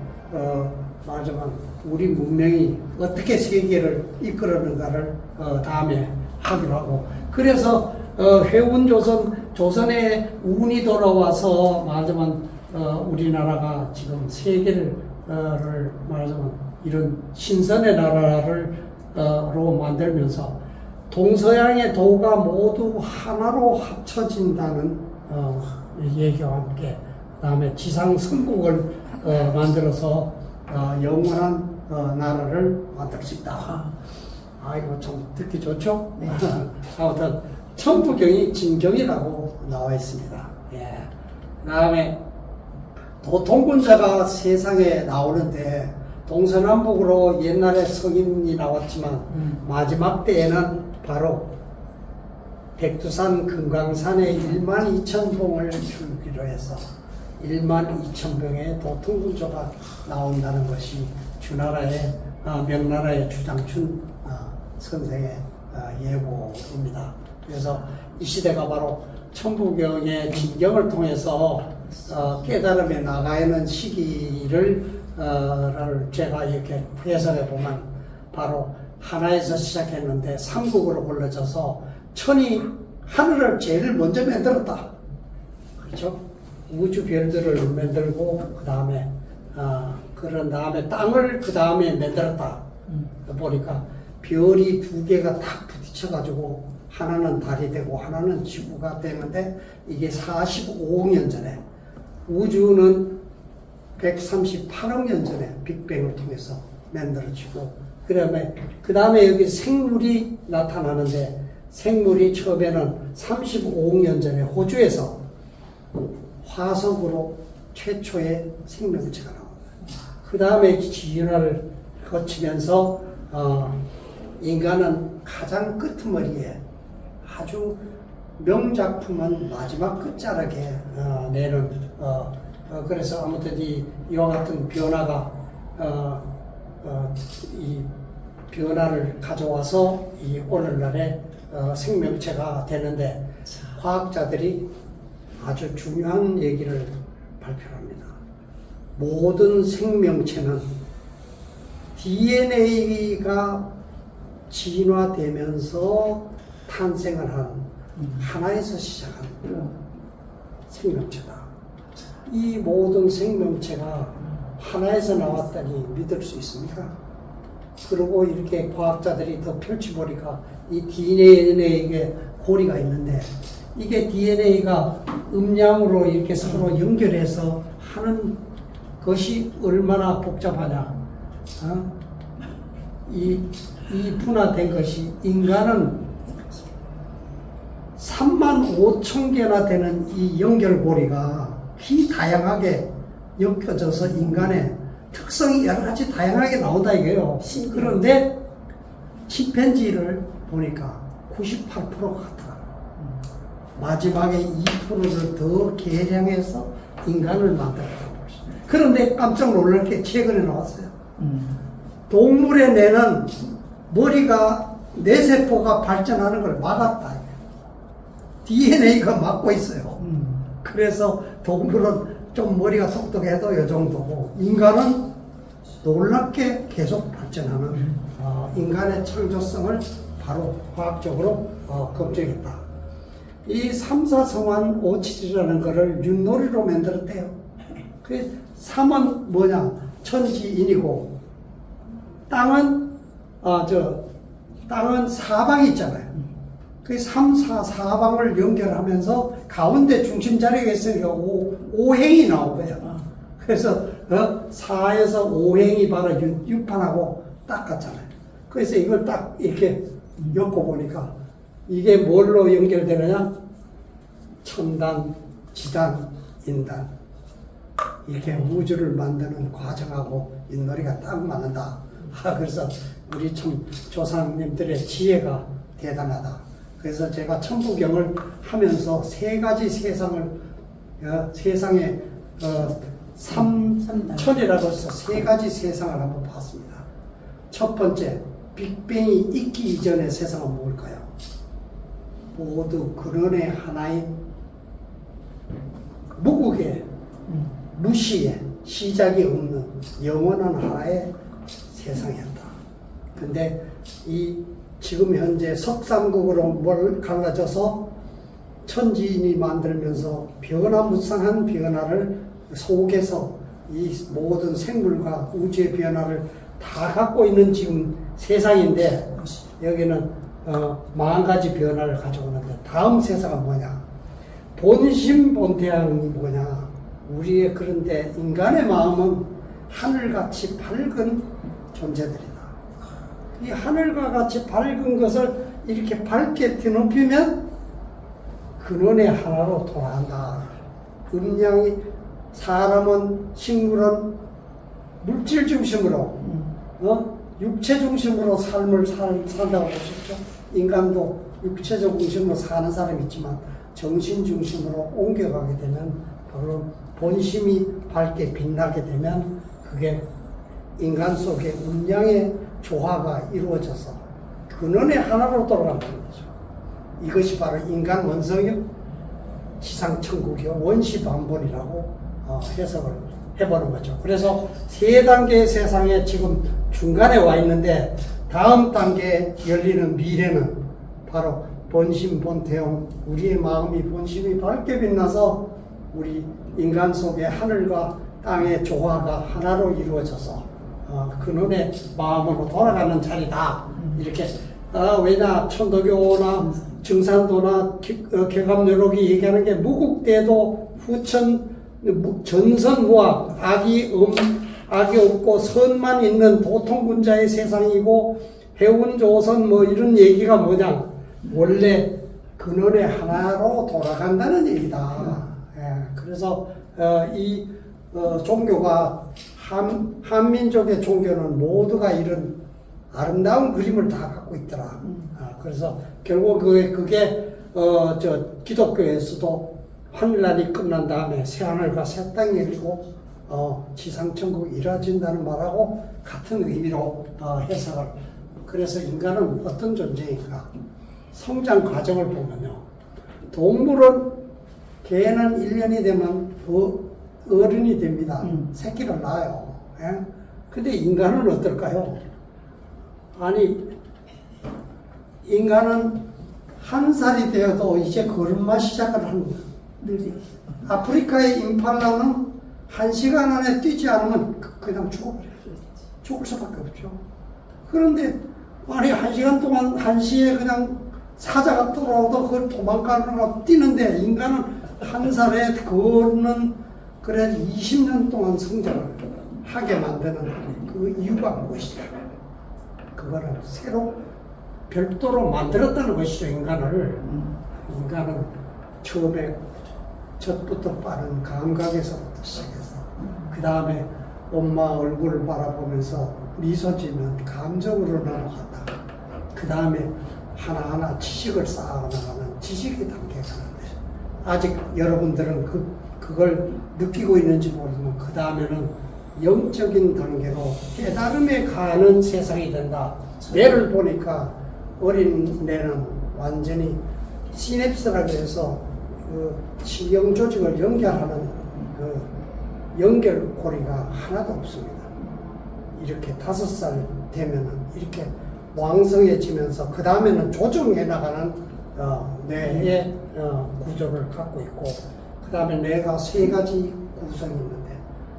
말하자면 우리 문명이 어떻게 세계를 이끌었는가를 다음에 하기로 하고 그래서 회운조선 조선의 운이 돌아와서 말하자면 우리나라가 지금 세계를 말하자면 이런 신선의 나라를 로 만들면서 동서양의 도가 모두 하나로 합쳐진다는 얘기와 함께 그다음에 지상선국을 만들어서 영원한 나라를 만들 수 있다. 이거 좀 듣기 좋죠? 네. 아무튼 천부경이 진경이라고 나와 있습니다. 예. 그다음에 도통군자가 세상에 나오는데 동서남북으로 옛날에 성인이 나왔지만 마지막 때에는 바로 백두산 금강산에 12,000봉을 주기로 해서 12,000봉의 도통군자가 나온다는 것이 주나라의 명나라의 주장춘 선생의 예고입니다. 그래서 이 시대가 바로 천부경의 진경을 통해서 깨달음에 나가는 시기를 제가 이렇게 해석해 보면 바로 하나에서 시작했는데 삼국으로 걸러져서 천이 하늘을 제일 먼저 만들었다. 그렇죠? 우주 별들을 만들고 그 다음에 그런 다음에 땅을 그 다음에 만들었다. 보니까 별이 두 개가 딱 부딪혀가지고 하나는 달이 되고 하나는 지구가 되는데 이게 45억 년 전에 우주는 138억 년 전에 빅뱅을 통해서 만들어지고 그 다음에 여기 생물이 나타나는데 생물이 처음에는 35억 년 전에 호주에서 화석으로 최초의 생명체가 나옵니다. 그 다음에 진화를 거치면서 인간은 가장 끄트머리에 아주 명작품은 마지막 끝자락에 내는 그래서 아무튼 이와 같은 변화가 이 변화를 가져와서 이 오늘날의 생명체가 되는데 과학자들이 아주 중요한 얘기를 발표합니다. 모든 생명체는 DNA가 진화되면서 탄생을 한 하나에서 시작한 생명체다. 이 모든 생명체가 하나에서 나왔다니 믿을 수 있습니까? 그리고 이렇게 과학자들이 더 펼쳐보니까 이 DNA에 고리가 있는데 이게 DNA가 음양으로 이렇게 서로 연결해서 하는 것이 얼마나 복잡하냐. 이 분화된 것이 인간은 35,000개나 되는 이 연결고리가 다양하게 엮여져서 인간의 특성이 여러 가지 다양하게 나온다 이거예요. 그런데 침팬지를 보니까 98%가 같더라. 마지막에 2%를 더 개량해서 인간을 만들었다고. 그런데 깜짝 놀랄 게 최근에 나왔어요. 동물의 뇌는 머리가 뇌세포가 발전하는 걸 막았다. DNA가 막고 있어요. 그래서 동물은 좀 머리가 똑똑해도 이 정도고 인간은 놀랍게 계속 발전하는 인간의 창조성을 바로 과학적으로 검증했다. 이 3사성환 577이라는 거를 윷놀이로 만들었대요. 그 3은 뭐냐? 천지인이고 땅은 땅은 사방이 있잖아요. 그 3, 4, 사방을 연결하면서 가운데 중심 자리가 있으니까 오행이 나온 거예요. 그래서 4에서 5행이 바로 6판하고 딱 같잖아요. 그래서 이걸 딱 이렇게 엮고 보니까 이게 뭘로 연결되느냐? 천단, 지단, 인단. 이렇게 우주를 만드는 과정하고 윷놀이가 딱 맞는다. 그래서 우리 참 조상님들의 지혜가 대단하다. 그래서 제가 천부경을 하면서 세 가지 세상을 세상에 삼천이라고 해서 세 가지 세상을 한번 봤습니다. 첫 번째, 빅뱅이 있기 이전의 세상은 뭘까요? 모두 근원의 하나인 무국의 무시의 시작이 없는 영원한 하나의 세상이었다. 근데 지금 현재 석삼국으로 뭘 갈라져서 천지인이 만들면서 변화무쌍한 변화를 속에서 이 모든 생물과 우주의 변화를 다 갖고 있는 지금 세상인데 여기는 40가지 변화를 가져오는데 다음 세상은 뭐냐? 본심본태양이 뭐냐? 우리의 그런데 인간의 마음은 하늘같이 밝은 존재들이다. 이 하늘과 같이 밝은 것을 이렇게 밝게 뒤높이면 근원의 하나로 돌아간다. 음양이 사람은 식물은 물질 중심으로 육체 중심으로 삶을 산다고 보셨죠? 인간도 육체적 중심으로 사는 사람이 있지만 정신 중심으로 옮겨가게 되면 바로 본심이 밝게 빛나게 되면 그게 인간 속에 음양의 조화가 이루어져서 근원의 하나로 돌아간다는 거죠. 이것이 바로 인간 원성이요, 지상천국이요, 원시반본이라고 해석을 해보는 거죠. 그래서 세 단계의 세상에 지금 중간에 와 있는데 다음 단계에 열리는 미래는 바로 본심본태용, 우리의 마음이 본심이 밝게 빛나서 우리 인간 속의 하늘과 땅의 조화가 하나로 이루어져서 근원의 마음으로 돌아가는 자리다. 이렇게 왜냐 천도교나 증산도나 개감여록이 얘기하는 게 무국대도 후천 전선무학 악이 없고 선만 있는 도통군자의 세상이고 해운조선 뭐 이런 얘기가 뭐냐? 원래 근원의 하나로 돌아간다는 얘기다. 그래서 이 종교가 한민족의 종교는 모두가 이런 아름다운 그림을 다 갖고 있더라. 그래서 결국 그게 기독교에서도 하늘날이 끝난 다음에 새하늘과 새 땅이 열리고 지상천국이 이루어진다는 말하고 같은 의미로 해석을. 그래서 인간은 어떤 존재인가? 성장 과정을 보면요. 동물은 개는 1년이 되면 어른이 됩니다. 새끼를 낳아요. 예? 근데 인간은 어떨까요? 아니, 인간은 1살이 되어도 이제 걸음마 시작을 합니다. 아프리카의 임팔라는 1시간 안에 뛰지 않으면 그냥 죽어버려요. 죽을 수밖에 없죠. 그런데 아니 1시간 동안 1시에 그냥 사자가 돌아오도 그걸 도망가느라 뛰는데 인간은 1살에 걷는 그래 20년 동안 성장을 하게 만드는 그 이유가 무엇이냐? 그거를 새로 별도로 만들었다는 것이죠. 인간은 처음에 첫부터 빠른 감각에서부터 시작해서 그 다음에 엄마 얼굴을 바라보면서 미소 지으면 감정으로 넘어간다. 그 다음에 하나하나 지식을 쌓아나가는 지식의 단계가 있는데 아직 여러분들은 그걸 느끼고 있는지 모르지만 그 다음에는 영적인 단계로 깨달음에 가는 세상이 된다. 뇌를 보니까 어린 뇌는 완전히 시냅스라고 해서 그 신경 조직을 연결하는 그 연결고리가 하나도 없습니다. 이렇게 5살 되면은 이렇게 왕성해지면서 그 다음에는 조정해 나가는 뇌의 구조를 갖고 있고 그 다음에 뇌가 3가지 구성이 있는데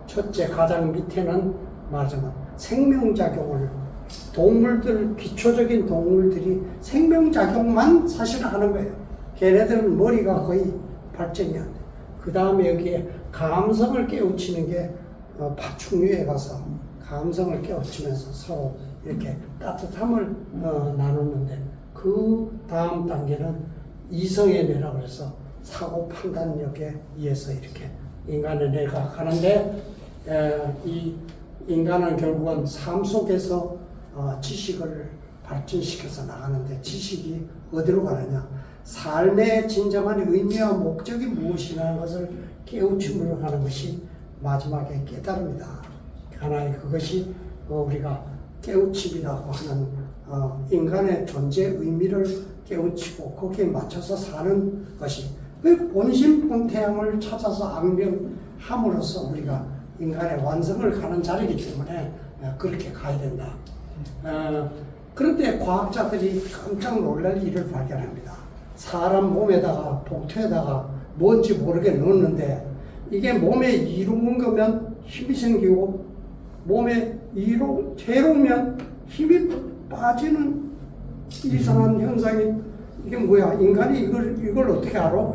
첫째 가장 밑에는 말하자면 생명작용을 동물들 기초적인 동물들이 생명작용만 사실 하는 거예요. 걔네들은 머리가 거의 발전이 안 돼. 그 다음에 여기에 감성을 깨우치는 게 파충류에 가서 감성을 깨우치면서 서로 이렇게 따뜻함을 나누는데 그 다음 단계는 이성의 뇌라고 해서 사고 판단력에 의해서 이렇게 인간의 뇌가 가는데 이 인간은 결국은 삶 속에서 지식을 발전시켜서 나가는데 지식이 어디로 가느냐? 삶의 진정한 의미와 목적이 무엇이라는 것을 깨우침으로 하는 것이 마지막에 깨달음이다. 하나의 그것이 우리가 깨우침이라고 하는 인간의 존재 의미를 깨우치고 거기에 맞춰서 사는 것이 그 본심 본태양을 찾아서 악명함으로써 우리가 인간의 완성을 가는 자리이기 때문에 그렇게 가야 된다. 그런데 과학자들이 깜짝 놀랄 일을 발견합니다. 사람 몸에다가 복토에다가 뭔지 모르게 넣었는데 이게 몸에 이로운 거면 힘이 생기고 몸에 괴로우면 힘이 빠지는 이상한 현상이 이게 뭐야? 인간이 이걸 어떻게 알아?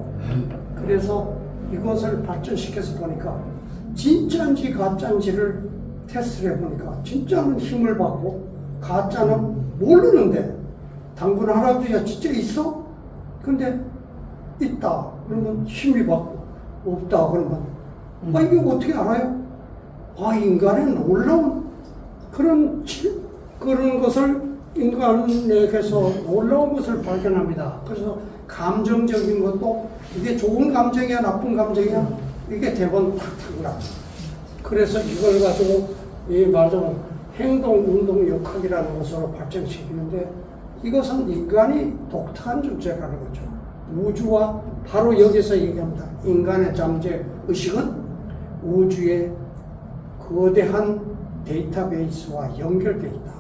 그래서 이것을 발전시켜서 보니까 진짜인지 가짜인지를 테스트를 해보니까 진짜는 힘을 받고 가짜는 모르는데 당분 할아버지가 진짜 있어? 근데 있다 그러면 힘이 받고 없다 그러면 이게 어떻게 알아요? 인간의 놀라운 그런 것을 인간에게서 놀라운 것을 발견합니다. 그래서 감정적인 것도 이게 좋은 감정이야 나쁜 감정이야 이게 대본 탁 타구나. 그래서 이걸 가지고 이 말하자면 행동, 운동, 역학이라는 것으로 발전시키는데 이것은 인간이 독특한 존재라는 거죠. 우주와 바로 여기서 얘기합니다. 인간의 잠재 의식은 우주의 거대한 데이터베이스와 연결되어 있다.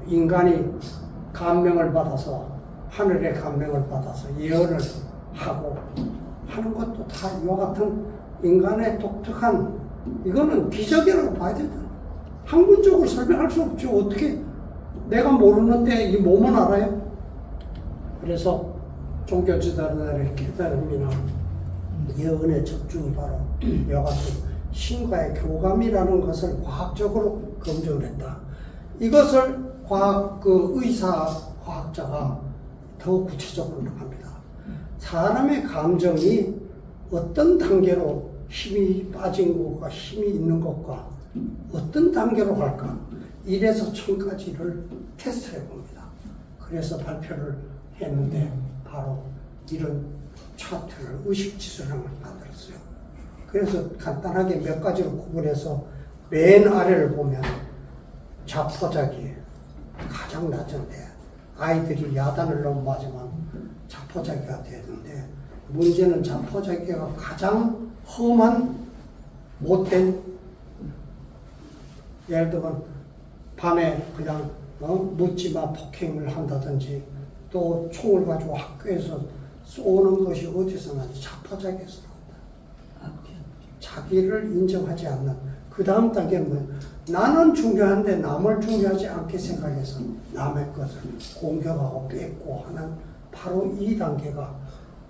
인간이 감명을 받아서 하늘의 감명을 받아서 예언을 하고 하는 것도 다 이와 같은 인간의 독특한 이거는 기적이라고 봐야 된다. 학문적으로 설명할 수 없죠. 어떻게 내가 모르는데 이 몸은 알아요? 그래서 종교 지도자들의 깨달음이나 예언의 적중이 바로 이와 같은 신과의 교감이라는 것을 과학적으로 검증을 했다. 이것을 의사, 과학자가 더 구체적으로 나갑니다. 사람의 감정이 어떤 단계로 힘이 빠진 것과 힘이 있는 것과 어떤 단계로 갈까? 1에서 1000까지를 테스트해 봅니다. 그래서 발표를 했는데 바로 이런 차트를 의식지수량을 만들었어요. 그래서 간단하게 몇 가지로 구분해서 맨 아래를 보면 자포자기 가장 낮은데 아이들이 야단을 너무 맞으면 자포자기가 되는데 문제는 자포자기가 가장 험한 못된 예를 들면 밤에 그냥 묻지마 폭행을 한다든지 또 총을 가지고 학교에서 쏘는 것이 어디서 나지? 자포자기에서 나온다. 자기를 인정하지 않는 그 다음 단계는 뭐예요? 나는 중요한데 남을 중요하지 않게 생각해서 남의 것을 공격하고 뺏고 하는 바로 이 단계가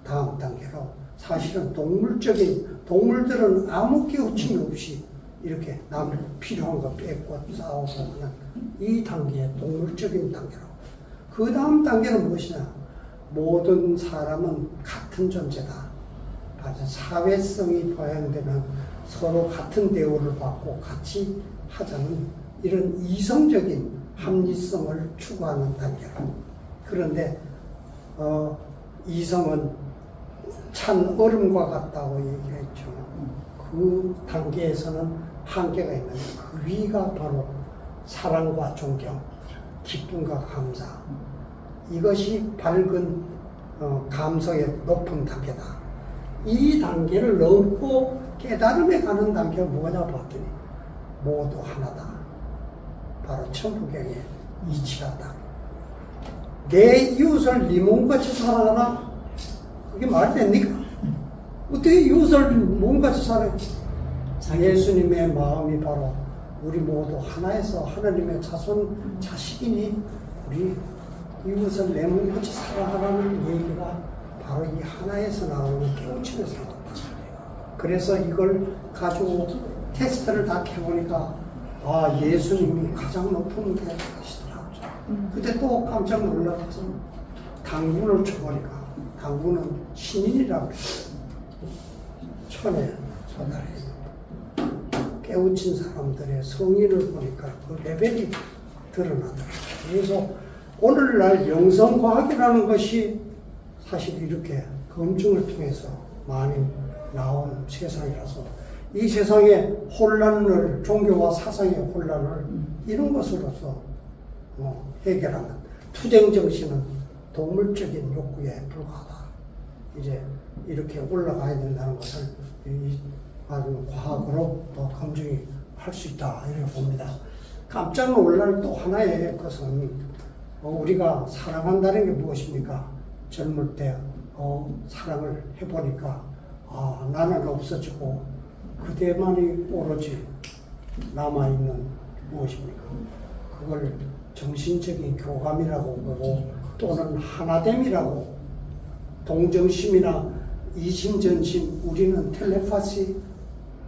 다음 단계로 사실은 동물들은 아무 깨우침이 없이 이렇게 남을 필요한 거 뺏고 싸우고 하는 이 단계의 동물적인 단계로 그 다음 단계는 무엇이냐? 모든 사람은 같은 존재다. 바로 사회성이 보양되면 서로 같은 대우를 받고 같이 하자는 이런 이성적인 합리성을 추구하는 단계라. 그런데 이성은 찬 얼음과 같다고 얘기했죠. 그 단계에서는 한계가 있는데 그 위가 바로 사랑과 존경, 기쁨과 감사. 이것이 밝은 감성의 높은 단계다. 이 단계를 넘고 깨달음에 가는 단계가 뭐냐 봤더니 모두 하나다. 바로 천부경의 이치가 딱. 내 이웃을 네 몸같이 사랑하라. 그게 말이 됩니까? 어떻게 이웃을 몸같이 사랑해? 예수님의 마음이 바로 우리 모두 하나에서 하나님의 자손 자식이니 우리 이웃을 내 몸같이 사랑하라는 얘기가 바로 이 하나에서 나오는 깨우침에서 나온다. 그래서 이걸 가지고 테스트를 다 해보니까 아 예수님이 가장 높은 게 것이더라. 그때 또 깜짝 놀라서 당군을 쳐보니까 당군은 신인이라고 그랬어요. 천에 서달에 깨우친 사람들의 성인을 보니까 그 레벨이 드러나더라고요. 그래서 오늘날 영성과학이라는 것이 사실 이렇게 검증을 통해서 많이 나온 세상이라서 이 세상의 혼란을, 종교와 사상의 혼란을 이런 것으로서 해결하는 투쟁정신은 동물적인 욕구에 불과하다. 이제 이렇게 올라가야 된다는 것을 아주 과학으로 또 검증이 할 수 있다 이렇게 봅니다. 깜짝 놀랄 또 하나의 것은 우리가 사랑한다는 게 무엇입니까? 젊을 때 사랑을 해보니까 나는 없어지고 그대만이 오로지 남아있는 무엇입니까? 그걸 정신적인 교감이라고 보고 또는 하나됨이라고 동정심이나 이심전심 우리는 텔레파시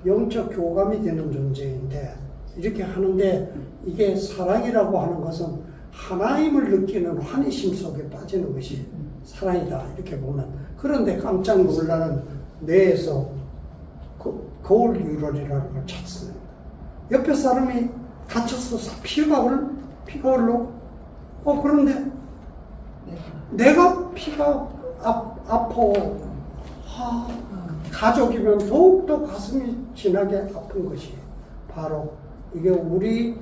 영적 교감이 되는 존재인데 이렇게 하는데 이게 사랑이라고 하는 것은 하나임을 느끼는 환희심 속에 빠지는 것이 사랑이다 이렇게 보면 그런데 깜짝 놀라는 뇌에서 거울 뉴런이라는 걸 찾습니다. 옆에 사람이 다쳐서 피가 흘러 그런데 내가 피가 아파 가족이면 더욱더 가슴이 진하게 아픈 것이 바로 이게 우리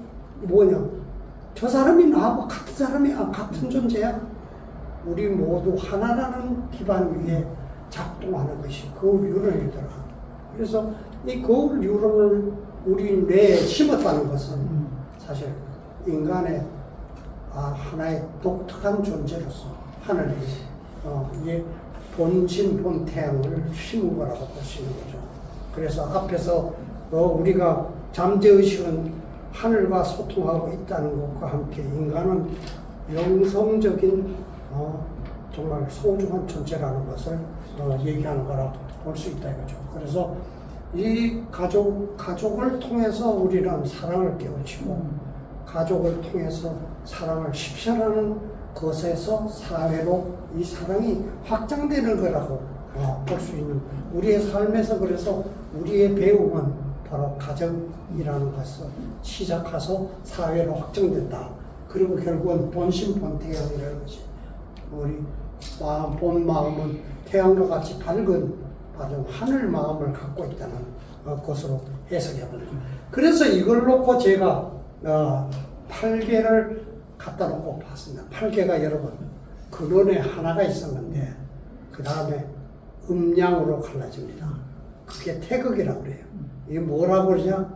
저 사람이 나하고 같은 사람이 같은 존재야. 우리 모두 하나라는 기반 위에 작동하는 것이 거울 뉴런이더라. 그래서 이 거울 뉴런을 우리 뇌에 심었다는 것은 사실 인간의 하나의 독특한 존재로서 하늘이 이게 본신 본태양을 심은 거라고 볼 수 있는 거죠. 그래서 앞에서 우리가 잠재의식은 하늘과 소통하고 있다는 것과 함께 인간은 영성적인 정말 소중한 존재라는 것을 얘기하는 거라 볼 수 있다 이거죠. 그래서 이 가족을 통해서 우리는 사랑을 깨우치고 가족을 통해서 사랑을 실천하는 것에서 사회로 이 사랑이 확장되는 거라고 볼 수 있는 우리의 삶에서 그래서 우리의 배움은 바로 가정이라는 것을 시작해서 사회로 확장된다. 그리고 결국은 본심 본태양이라는 것이 우리 본 마음은 태양과 같이 밝은 하늘 마음을 갖고 있다는 것으로 해석해 버립니다. 그래서 이걸 놓고 제가 8개를 갖다 놓고 봤습니다. 8개가 여러분 근원에 하나가 있었는데 그 다음에 음양으로 갈라집니다. 그게 태극이라고 그래요. 이게 뭐라고 그러냐?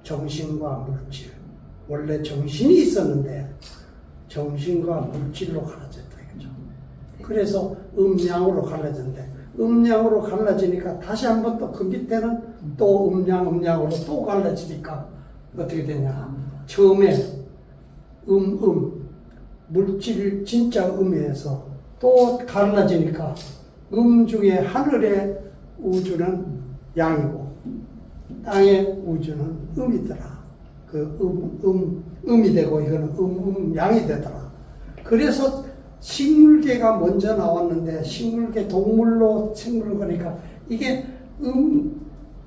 정신과 물질. 원래 정신이 있었는데 정신과 물질로 갈라졌다 이거죠. 그래서 음양으로 갈라졌는데 음양으로 갈라지니까 다시 한번 또 그 밑에는 또 음양으로 또 갈라지니까 어떻게 되냐? 처음에 물질 진짜 음에서 또 갈라지니까 중에 하늘의 우주는 양이고 땅의 우주는 음이더라. 음이 되고 이거는 양이 되더라. 그래서 식물계가 먼저 나왔는데 식물계 동물로 생물거니까 이게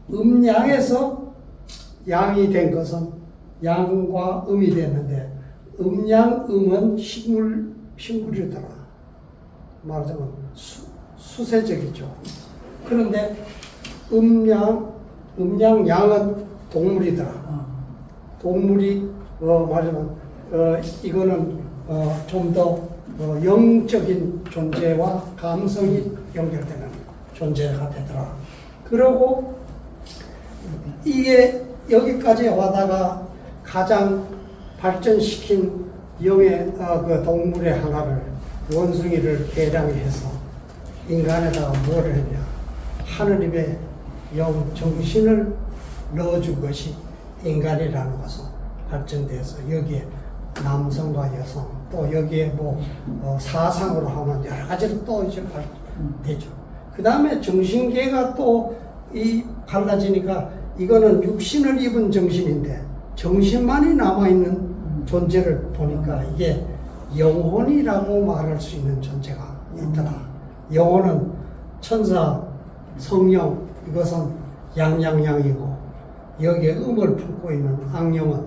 음양에서 양이 된 것은 양과 음이 됐는데 음은 식물이더라. 말하자면 수세적이죠. 그런데 양은 동물이더라. 동물이 말하자면 이거는 좀 더 영적인 존재와 감성이 연결되는 존재가 되더라. 그리고 이게 여기까지 와다가 가장 발전시킨 영의 그 동물의 하나를 원숭이를 개량해서 인간에다가 뭐를 했냐? 하느님의 정신을 넣어준 것이 인간이라는 것은 발전돼서 여기에 남성과 여성 또 여기에 사상으로 하면 여러 가지로 또 이제 되죠. 그 다음에 정신계가 또 갈라지니까 이거는 육신을 입은 정신인데 정신만이 남아있는 존재를 보니까 이게 영혼이라고 말할 수 있는 존재가 있더라. 영혼은 천사, 성령 이것은 양양양이고 여기에 음을 품고 있는 악령은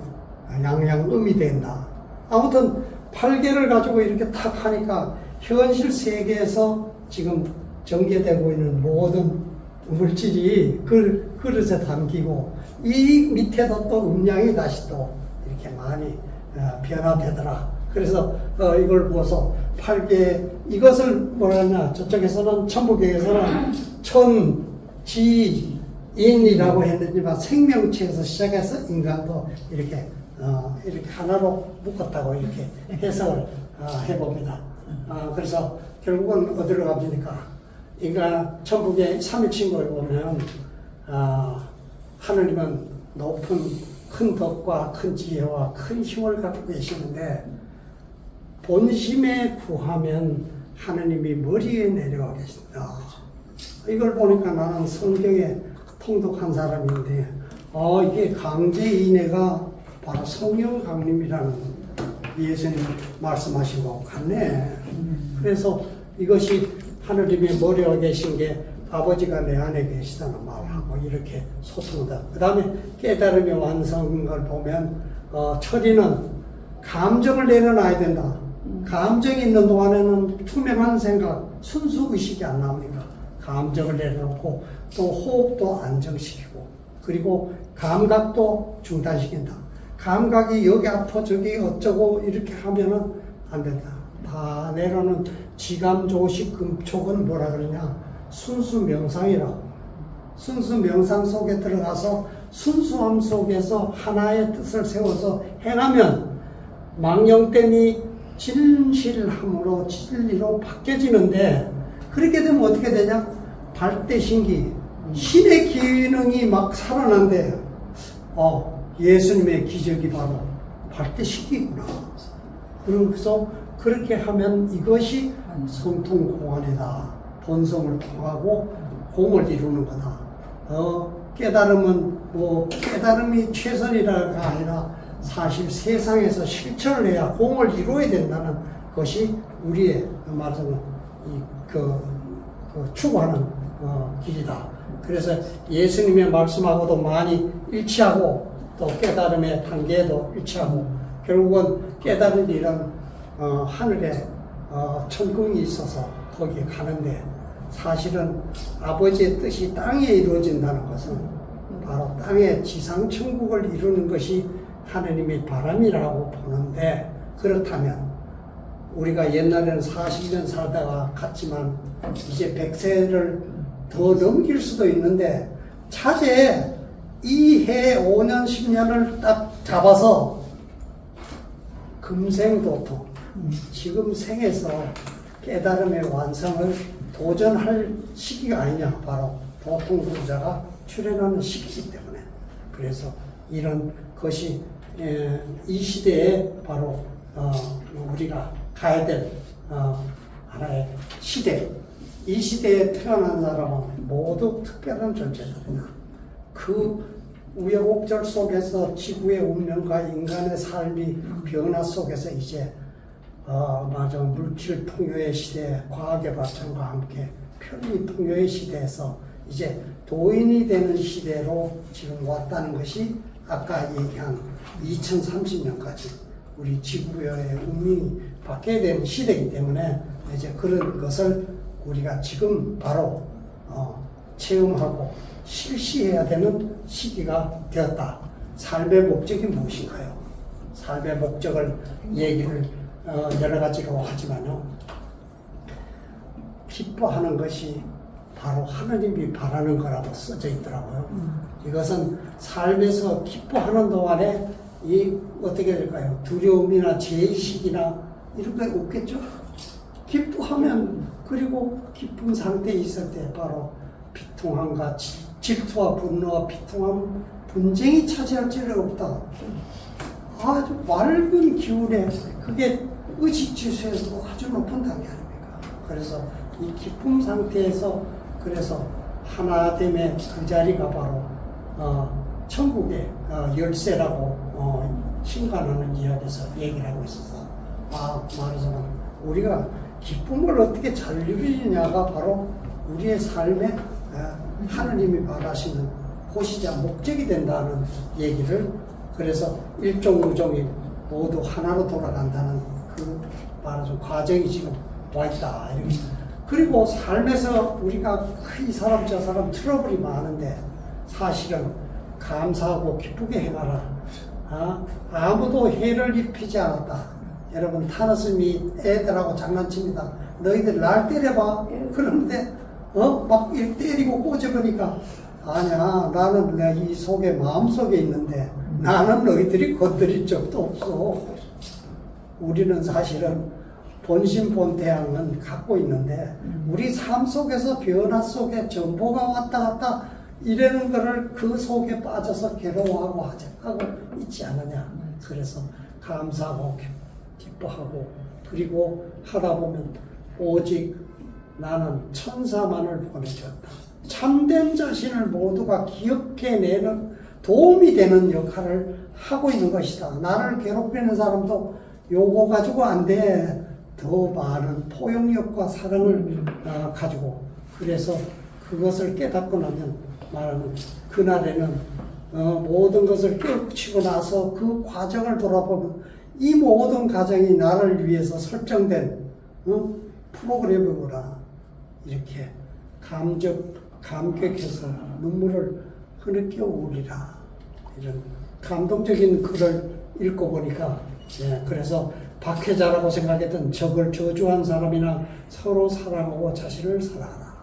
양양음이 된다. 아무튼 8개를 가지고 이렇게 탁 하니까 현실 세계에서 지금 전개되고 있는 모든 물질이 그릇에 담기고 이 밑에도 또 음양이 다시 또 이렇게 많이 변화되더라. 그래서 이걸 보고서 8개 이것을 뭐라냐 저쪽에서는 천부경에서는 천지인이라고 했는지만 생명체에서 시작해서 인간도 이렇게 하나로 묶었다고 이렇게 해석을 해봅니다. 그래서 결국은 어디로 갑니까? 인간 천국의 삼일신고에 보면 하느님은 높은 큰 덕과 큰 지혜와 큰 힘을 갖고 계시는데 본심에 구하면 하느님이 머리에 내려와 계신다. 이걸 보니까 나는 성경에 통독한 사람인데 이게 강제인해가 바로 성령 강림이라는 예수님 말씀하신 것 같네. 그래서 이것이 하느님이 머리에 계신 게 아버지가 내 안에 계시다는 말하고 이렇게 소통한다. 그 다음에 깨달음의 완성을 보면 철이는 감정을 내려놔야 된다. 감정이 있는 동안에는 투명한 생각, 순수 의식이 안 나오니까 감정을 내려놓고 또 호흡도 안정시키고 그리고 감각도 중단시킨다. 감각이 여기 아파 저기 어쩌고 이렇게 하면은 안 된다. 다 내려놓은 지감 조식 금촉은 뭐라 그러냐? 순수 명상이라고. 순수 명상 속에 들어가서 순수함 속에서 하나의 뜻을 세워서 행하면 망령됨이 진실함으로 진리로 바뀌어지는데 그렇게 되면 어떻게 되냐? 발대신기 신의 기능이 막 살아난대. 예수님의 기적이 바로 발대신기구나. 그래서 그렇게 하면 이것이 성통공안이다. 본성을 통하고 공을 이루는 거다. 깨달음은 깨달음이 최선이라가 아니라 사실 세상에서 실천을 해야 공을 이루어야 된다는 것이 우리의 말하자면 추구하는 길이다. 그래서 예수님의 말씀하고도 많이 일치하고 또 깨달음의 단계에도 일치하고 결국은 깨달은 일은 하늘의 천궁이 있어서 거기에 가는데 사실은 아버지의 뜻이 땅에 이루어진다는 것은 바로 땅에 지상천국을 이루는 것이 하느님의 바람이라고 보는데, 그렇다면 우리가 옛날에는 40년 살다가 갔지만 이제 100세를 더 넘길 수도 있는데, 차제에 이 해 5년 10년을 딱 잡아서 금생도통, 지금 생에서 깨달음의 완성을 도전할 시기가 아니냐. 바로 도통부자가 출현하는 시기이기 때문에. 그래서 이런 것이 이 시대에 바로 우리가 가야 될 하나의 시대, 이 시대에 태어난 사람은 모두 특별한 존재들이나 그 우여곡절 속에서 지구의 운명과 인간의 삶이 변화 속에서 이제 물질 풍요의 시대, 과학의 발전과 함께 편리 풍요의 시대에서 이제 도인이 되는 시대로 지금 왔다는 것이 아까 얘기한 2030년까지 우리 지구의 운명이 바뀌어야 되는 시대이기 때문에 이제 그런 것을 우리가 지금 바로 체험하고 실시해야 되는 시기가 되었다. 삶의 목적이 무엇인가요? 삶의 목적을 얘기를 여러 가지로 하지만요, 기뻐하는 것이 바로 하느님이 바라는 거라고 써져 있더라고요. 이것은 삶에서 기뻐하는 동안에 이 어떻게 될까요? 두려움이나 죄의식이나 이런 게 없겠죠. 기뻐하면, 그리고 기쁜 상태에 있을 때 바로 비통함과 질투와 분노와 비통함, 분쟁이 차지할 죄가 없다. 아주 맑은 기운에, 그게 의식지수에서 아주 높은 단계 아닙니까? 그래서 이 기쁨 상태에서, 그래서 하나됨의 그 자리가 바로 천국의 열쇠라고 신간하는 이야기에서 얘기를 하고 있어서, 말하자면 우리가 기쁨을 어떻게 잘 누리느냐가 바로 우리의 삶에 하느님이 바라시는 곳이자 목적이 된다는 얘기를, 그래서 일종무종이 모두 하나로 돌아간다는 그 말하자면 과정이 지금 와 있다. 그리고 삶에서 우리가 이 사람 저 사람 트러블이 많은데 사실은 감사하고 기쁘게 행하라. 아무도 해를 입히지 않았다. 여러분, 타너스미 애들하고 장난칩니다. 너희들 날 때려봐. 그런데 막 일 때리고 꽂아보니까, 아니야, 나는 내 이 속에 마음속에 있는데 나는 너희들이 건드릴 적도 없어. 우리는 사실은 본심본태양은 갖고 있는데 우리 삶 속에서 변화 속에 정보가 왔다 갔다 이러는 거를 그 속에 빠져서 괴로워하고 하고 있지 않느냐. 그래서 감사하고 기뻐하고, 그리고 하다 보면 오직 나는 천사만을 보내주었다. 참된 자신을 모두가 기억해내는 도움이 되는 역할을 하고 있는 것이다. 나를 괴롭히는 사람도 요거 가지고 안 돼. 더 많은 포용력과 사랑을 가지고, 그래서 그것을 깨닫고 나면 말하면 그날에는 모든 것을 깨우치고 나서 그 과정을 돌아보면 이 모든 과정이 나를 위해서 설정된 프로그램이구나. 이렇게 감격해서 눈물을 흐느껴 우리라. 이런 감동적인 글을 읽고 보니까, 그래서 박해자라고 생각했던 적을 저주한 사람이나 서로 사랑하고 자신을 사랑하라.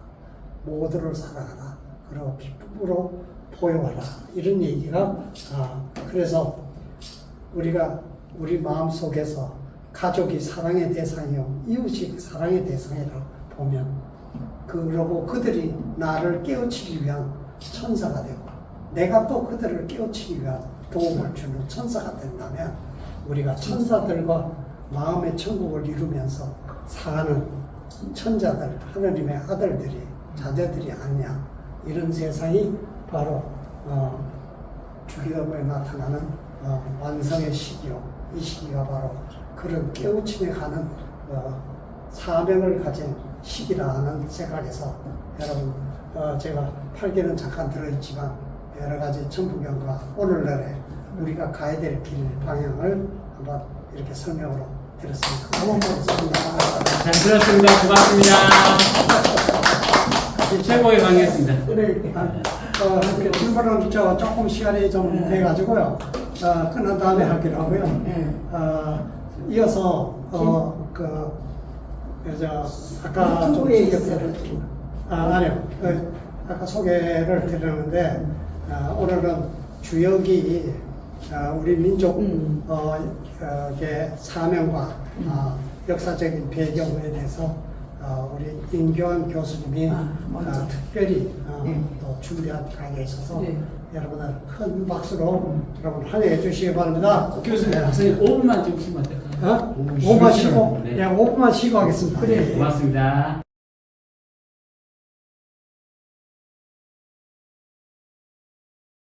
모두를 사랑하라. 그리고 기쁨으로 포용하라. 이런 얘기가, 그래서 우리가 우리 마음속에서 가족이 사랑의 대상이요, 이웃이 사랑의 대상이라고 보면, 그러고 그들이 나를 깨우치기 위한 천사가 되고, 내가 또 그들을 깨우치기 위한 도움을 주는 천사가 된다면, 우리가 천사들과 마음의 천국을 이루면서 사는 천자들, 하느님의 아들들이, 자녀들이 아니냐. 이런 세상이 바로 주기도문에 나타나는 완성의 시기요. 이 시기가 바로 그런 깨우침에 가는 사명을 가진 시기라는 생각에서, 여러분, 제가 8개는 잠깐 들어있지만 여러 가지 천부경과 오늘날에 우리가 가야 될 길 방향을 한번 이렇게 설명으로 드렸습니다. 너무 고맙습니다. 잘 들었습니다. 고맙습니다. 최고의 강의였습니다. 이렇게 질문은 조금 시간이 좀 돼가지고요. 끝난 다음에 하기로 하고요. 이어서 아까 좀 아니요. 아까 소개를 드렸는데 오늘은 주역이 우리 민족의 사명과 역사적인 배경에 대해서 우리 임교환 교수님이 먼저. 특별히 네. 또 준비한 강의에 있어서 네. 여러분들 큰 박수로 여러분 환영해 주시기 바랍니다. 교수님, 박사님 5분만 좀 쉬면 어떨까요? 5분만 쉬고, 네. 예, 5분만 쉬고 하겠습니다. 네, 고맙습니다.